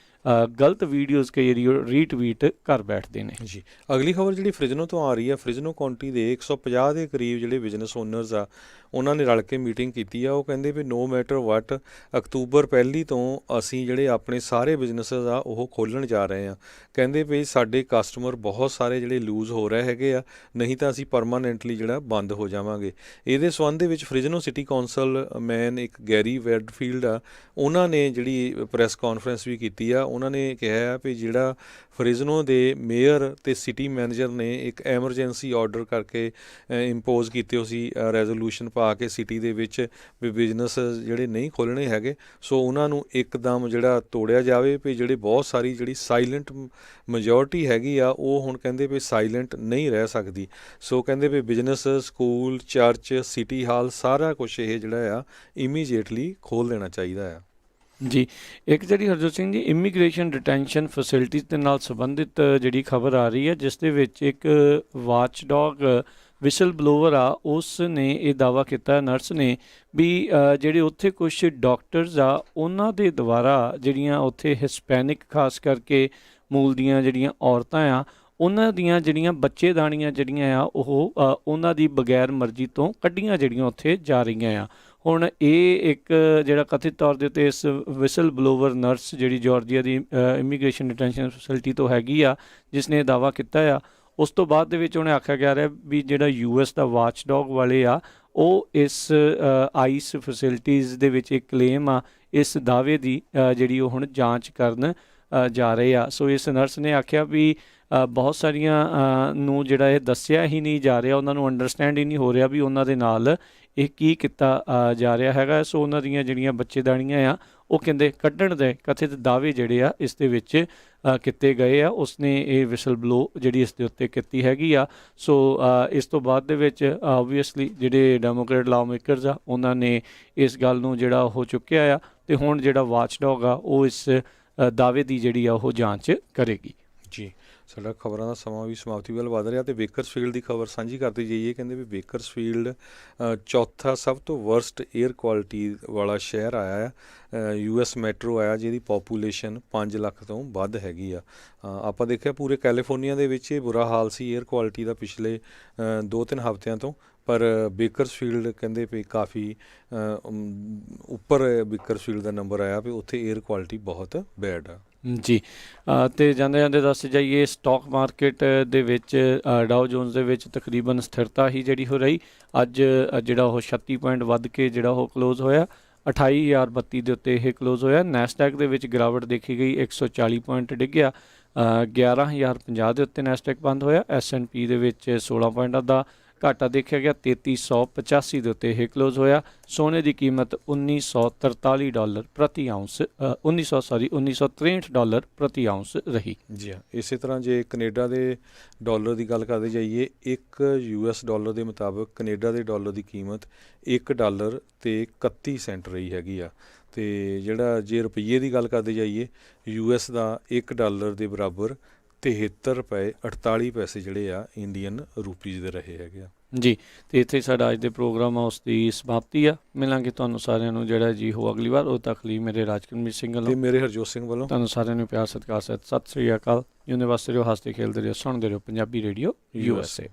ਗਲਤ ਵੀਡੀਓਜ਼ ਕਈ ਵਾਰੀ ਰੀਟਵੀਟ ਕਰ ਬੈਠਦੇ ਨੇ ਜੀ। ਅਗਲੀ ਖਬਰ ਜਿਹੜੀ ਫ੍ਰਿਜ਼ਨੋ ਤੋਂ ਆ ਰਹੀ ਆ, ਫ੍ਰਿਜ਼ਨੋ ਕਾਉਂਟੀ ਦੇ 150 ਦੇ ਕਰੀਬ ਜਿਹੜੇ ਬਿਜ਼ਨਸ ਓਨਰਸ ਆ ਉਹਨਾਂ ਨੇ ਰਲ ਕੇ ਮੀਟਿੰਗ ਕੀਤੀ ਆ। ਉਹ ਕਹਿੰਦੇ ਵੀ ਨੋ ਮੈਟਰ ਵਾਟ ਅਕਤੂਬਰ 1 ਤੋਂ ਅਸੀਂ ਜਿਹੜੇ ਆਪਣੇ ਸਾਰੇ ਬਿਜ਼ਨਸਿਸ ਆ ਉਹ ਖੋਲ੍ਹਣ ਜਾ ਰਹੇ ਆ। ਕਹਿੰਦੇ ਵੀ ਸਾਡੇ ਕਸਟਮਰ ਬਹੁਤ ਸਾਰੇ ਜਿਹੜੇ ਲੂਜ਼ ਹੋ ਰਹੇ ਹੈਗੇ ਆ, ਨਹੀਂ ਤਾਂ ਅਸੀਂ ਪਰਮਾਨੈਂਟਲੀ ਜਿਹੜਾ ਬੰਦ ਹੋ ਜਾਵਾਂਗੇ। ਇਹਦੇ ਸੰਬੰਧ ਦੇ ਵਿੱਚ ਫ੍ਰਿਜ਼ਨੋ ਸਿਟੀ ਕੌਂਸਲ ਮੈਨ ਇੱਕ ਗੈਰੀ ਵੈਡਫੀਲਡ ਆ, ਉਹਨਾਂ ਨੇ ਜਿਹੜੀ ਪ੍ਰੈਸ ਕਾਨਫਰੰਸ ਵੀ ਕੀਤੀ ਆ। ਉਹਨਾਂ ਨੇ ਕਿਹਾ ਵੀ ਜਿਹੜਾ ਫ੍ਰਿਜ਼ਨੋ ਦੇ ਮੇਅਰ ਅਤੇ ਸਿਟੀ ਮੈਨੇਜਰ ਨੇ ਇੱਕ ਐਮਰਜੈਂਸੀ ਆਰਡਰ ਕਰਕੇ ਇੰਪੋਜ਼ ਕੀਤੇ ਹੋ ਸੀ, ਰੈਜ਼ੋਲੂਸ਼ਨ ਪਾ ਕੇ ਸਿਟੀ ਦੇ ਵਿੱਚ ਵੀ ਬਿਜ਼ਨਸ ਜਿਹੜੇ ਨਹੀਂ ਖੋਲ੍ਹਣੇ ਹੈਗੇ, ਸੋ ਉਹਨਾਂ ਨੂੰ ਇੱਕਦਮ ਜਿਹੜਾ ਤੋੜਿਆ ਜਾਵੇ। ਵੀ ਜਿਹੜੇ ਬਹੁਤ ਸਾਰੀ ਜਿਹੜੀ ਸਾਈਲੈਂਟ ਮੈਜੋਰਟੀ ਹੈਗੀ ਆ ਉਹ ਹੁਣ ਕਹਿੰਦੇ ਵੀ ਸਾਈਲੈਂਟ ਨਹੀਂ ਰਹਿ ਸਕਦੀ। ਸੋ ਕਹਿੰਦੇ ਵੀ ਬਿਜ਼ਨਸ, ਸਕੂਲ, ਚਰਚ, ਸਿਟੀ ਹਾਲ ਸਾਰਾ ਕੁਛ ਇਹ ਜਿਹੜਾ ਆ ਇਮੀਡੀਏਟਲੀ ਖੋਲ੍ਹ ਦੇਣਾ ਚਾਹੀਦਾ ਆ ਜੀ। ਇੱਕ ਜਿਹੜੀ Harjot Singh ji immigration detention facilities ਦੇ ਨਾਲ ਸੰਬੰਧਿਤ ਜਿਹੜੀ ਖਬਰ ਆ ਰਹੀ ਹੈ, ਜਿਸ ਦੇ ਵਿੱਚ ਇੱਕ ਵਾਚ ਡੌਗ ਵਿਸਲ ਬਲੋਵਰ ਆ ਉਸ ਨੇ ਇਹ ਦਾਅਵਾ ਕੀਤਾ, ਨਰਸ ਨੇ, ਵੀ ਜਿਹੜੇ ਉੱਥੇ ਕੁਝ ਡਾਕਟਰਸ ਆ ਉਹਨਾਂ ਦੇ ਦੁਆਰਾ ਜਿਹੜੀਆਂ ਉੱਥੇ ਹਿਸਪੈਨਿਕ ਖਾਸ ਕਰਕੇ ਮੂਲ ਦੀਆਂ ਜਿਹੜੀਆਂ ਔਰਤਾਂ ਆ ਉਹਨਾਂ ਦੀਆਂ ਜਿਹੜੀਆਂ ਬੱਚੇਦਾਨੀਆਂ ਜਿਹੜੀਆਂ ਆ ਉਹ ਉਹਨਾਂ ਦੀ ਬਗੈਰ ਮਰਜ਼ੀ ਤੋਂ ਕੱਢੀਆਂ ਜਿਹੜੀਆਂ ਉੱਥੇ ਜਾ ਰਹੀਆਂ ਆ। ਹੁਣ ਇਹ ਇੱਕ ਜਿਹੜਾ ਕਥਿਤ ਤੌਰ ਦੇ ਉੱਤੇ ਇਸ ਵਿਸਲ ਬਲੋਵਰ ਨਰਸ ਜਿਹੜੀ ਜਾਰਜੀਆ ਦੀ ਇਮੀਗ੍ਰੇਸ਼ਨ ਡਿਟੈਂਸ਼ਨ ਫੈਸਿਲਿਟੀ ਤੋਂ ਹੈਗੀ ਆ, ਜਿਸ ਨੇ ਦਾਅਵਾ ਕੀਤਾ ਆ, ਉਸ ਤੋਂ ਬਾਅਦ ਦੇ ਵਿੱਚ ਉਹਨੇ ਆਖਿਆ ਜਾ ਰਿਹਾ ਵੀ ਜਿਹੜਾ US ਦਾ ਵਾਚ ਡੌਗ ਵਾਲੇ ਆ ਉਹ ਇਸ ਆਈਸ ਫੈਸਿਲਿਟੀਜ਼ ਦੇ ਵਿੱਚ ਇੱਕ ਕਲੇਮ ਆ, ਇਸ ਦਾਅਵੇ ਦੀ ਜਿਹੜੀ ਉਹ ਹੁਣ ਜਾਂਚ ਕਰਨ ਜਾ ਰਹੇ ਆ। ਸੋ ਇਸ ਨਰਸ ਨੇ ਆਖਿਆ ਵੀ ਬਹੁਤ ਸਾਰੀਆਂ ਨੂੰ ਜਿਹੜਾ ਇਹ ਦੱਸਿਆ ਹੀ ਨਹੀਂ ਜਾ ਰਿਹਾ, ਉਹਨਾਂ ਨੂੰ ਅੰਡਰਸਟੈਂਡ ਹੀ ਨਹੀਂ ਹੋ ਰਿਹਾ ਵੀ ਉਹਨਾਂ ਦੇ ਨਾਲ ਇਹ ਕੀ ਕੀਤਾ ਜਾ ਰਿਹਾ ਹੈਗਾ। ਸੋ ਉਹਨਾਂ ਦੀਆਂ ਜਿਹੜੀਆਂ ਬੱਚੇਦਾਨੀਆਂ ਆ ਉਹ ਕਹਿੰਦੇ ਕੱਢਣ ਦੇ ਕਥਿਤ ਦਾਅਵੇ ਜਿਹੜੇ ਆ ਇਸ ਦੇ ਵਿੱਚ ਕੀਤੇ ਗਏ ਆ। ਉਸਨੇ ਇਹ ਵਿਸਲ ਬਲੋ ਜਿਹੜੀ ਇਸ ਦੇ ਉੱਤੇ ਕੀਤੀ ਹੈਗੀ ਆ। ਸੋ ਇਸ ਤੋਂ ਬਾਅਦ ਦੇ ਵਿੱਚ ਆਬਵੀਅਸਲੀ ਜਿਹੜੇ ਡੈਮੋਕ੍ਰੇਟ ਲਾਅ ਮੇਕਰਸ ਆ ਉਹਨਾਂ ਨੇ ਇਸ ਗੱਲ ਨੂੰ ਜਿਹੜਾ ਉਹ ਚੁੱਕਿਆ ਆ ਅਤੇ ਹੁਣ ਜਿਹੜਾ ਵਾਚ ਡੌਗ ਆ ਉਹ ਇਸ ਦਾਅਵੇ ਦੀ ਜਿਹੜੀ ਆ ਉਹ ਜਾਂਚ ਕਰੇਗੀ। ਜੀ, ਸਾਡਾ ਖਬਰਾਂ ਦਾ ਸਮਾਂ ਵੀ ਸਮਾਪਤੀ ਵੱਲ ਵੱਧ ਰਿਹਾ, ਅਤੇ ਬੇਕਰਸਫੀਲਡ ਦੀ ਖਬਰ ਸਾਂਝੀ ਕਰਦੇ ਜਾਈਏ। ਕਹਿੰਦੇ ਵੀ ਬੇਕਰਸਫੀਲਡ ਚੌਥਾ ਸਭ ਤੋਂ ਵਰਸਟ 에ਅਰ ਕੁਆਲਿਟੀ ਵਾਲਾ ਸ਼ਹਿਰ ਆਇਆ ਆ। US ਮੈਟਰੋ ਆਇਆ ਜਿਹਦੀ ਪੋਪੂਲੇਸ਼ਨ 5 ਲੱਖ ਤੋਂ ਵੱਧ ਹੈਗੀ ਆ। ਆਪਾਂ ਦੇਖਿਆ ਪੂਰੇ ਕੈਲੀਫੋਰਨੀਆ ਦੇ ਵਿੱਚ ਇਹ ਬੁਰਾ ਹਾਲ ਸੀ 에ਅਰ ਕੁਆਲਿਟੀ ਦਾ ਪਿਛਲੇ 2-3 ਹਫ਼ਤਿਆਂ ਤੋਂ, ਪਰ ਬੇਕਰਸਫੀਲਡ ਕਹਿੰਦੇ ਵੀ ਕਾਫੀ ਉੱਪਰ ਬੇਕਰਸਫੀਲਡ ਦਾ ਨੰਬਰ ਆਇਆ ਵੀ ਉੱਥੇ 에ਅਰ ਕੁਆਲਿਟੀ ਬਹੁਤ ਬੈਡ ਆ। ਜੀ, ਅਤੇ ਜਾਂਦੇ ਜਾਂਦੇ ਦੱਸ ਜਾਈਏ ਸਟਾਕ ਮਾਰਕੀਟ ਦੇ ਵਿੱਚ ਡਾਓ ਜੋਨਸ ਦੇ ਵਿੱਚ ਤਕਰੀਬਨ ਸਥਿਰਤਾ ਹੀ ਜਿਹੜੀ ਹੋ ਰਹੀ। ਅੱਜ ਜਿਹੜਾ ਉਹ 36 ਪੁਆਇੰਟ ਵੱਧ ਕੇ ਜਿਹੜਾ ਉਹ ਕਲੋਜ਼ ਹੋਇਆ, 28,032 ਦੇ ਉੱਤੇ ਇਹ ਕਲੋਜ਼ ਹੋਇਆ। ਨੈਸਡੈਕ ਦੇ ਵਿੱਚ ਗਿਰਾਵਟ ਦੇਖੀ ਗਈ, 140 ਪੁਆਇੰਟ ਡਿੱਗਿਆ, 11,050 ਦੇ ਉੱਤੇ ਨੈਸਡੈਕ ਬੰਦ ਹੋਇਆ। S&P ਦੇ ਵਿੱਚ 16 ਪੁਆਇੰਟਾਂ ਦਾ ਘਾਟਾ ਦੇਖਿਆ ਗਿਆ, 3385 ਦੇ ਉੱਤੇ ਇਹ ਕਲੋਜ਼ ਹੋਇਆ। ਸੋਨੇ ਦੀ ਕੀਮਤ $1943 ਪ੍ਰਤੀ ਆਉਂਸ 1963 ਡਾਲਰ ਪ੍ਰਤੀ ਆਉਂਸ ਰਹੀ। ਜੀ ਹਾਂ, ਇਸੇ ਤਰ੍ਹਾਂ ਜੇ ਕੈਨੇਡਾ ਦੇ ਡਾਲਰ ਦੀ ਗੱਲ ਕਰਦੇ ਜਾਈਏ, ਇੱਕ US ਡਾਲਰ ਦੇ ਮੁਤਾਬਕ ਕੈਨੇਡਾ ਦੇ ਡਾਲਰ ਦੀ ਕੀਮਤ $1.31 ਰਹੀ ਹੈਗੀ ਆ। ਅਤੇ ਜਿਹੜਾ ਜੇ ਰੁਪਈਏ ਦੀ ਗੱਲ ਕਰਦੇ ਜਾਈਏ, US ਦਾ $1 ਦੇ ਬਰਾਬਰ 73 ਰੁਪਏ 48 ਪੈਸੇ ਜਿਹੜੇ ਆ ਇੰਡੀਅਨ ਰੂਪੀਜ਼ ਦੇ ਰਹੇ ਹੈਗੇ ਆ। ਜੀ, ਅਤੇ ਇੱਥੇ ਸਾਡਾ ਅੱਜ ਦੇ ਪ੍ਰੋਗਰਾਮ ਆ ਉਸ ਦੀ ਸਮਾਪਤੀ ਆ। ਮਿਲਾਂਗੇ ਤੁਹਾਨੂੰ ਸਾਰਿਆਂ ਨੂੰ ਜਿਹੜਾ ਜੀ ਹੋ ਅਗਲੀ ਵਾਰ। ਉਦੋਂ ਤੱਕ ਲਈ ਮੇਰੇ ਰਾਜਕਰਮਜੀਤ ਸਿੰਘ ਵੱਲੋਂ ਤੇ ਮੇਰੇ ਹਰਜੋਤ ਸਿੰਘ ਵੱਲੋਂ ਤੁਹਾਨੂੰ ਸਾਰਿਆਂ ਨੂੰ ਪਿਆਰ ਸਤਿਕਾਰ ਸਤਿ ਸ੍ਰੀ ਅਕਾਲ। ਜਿਉਂਦੇ ਵਾਸਤੇ ਰਹੋ, ਹੱਸਦੇ ਖੇਲਦੇ ਰਹੋ, ਸੁਣਦੇ ਰਹੋ ਪੰਜਾਬੀ ਰੇਡੀਓ USA।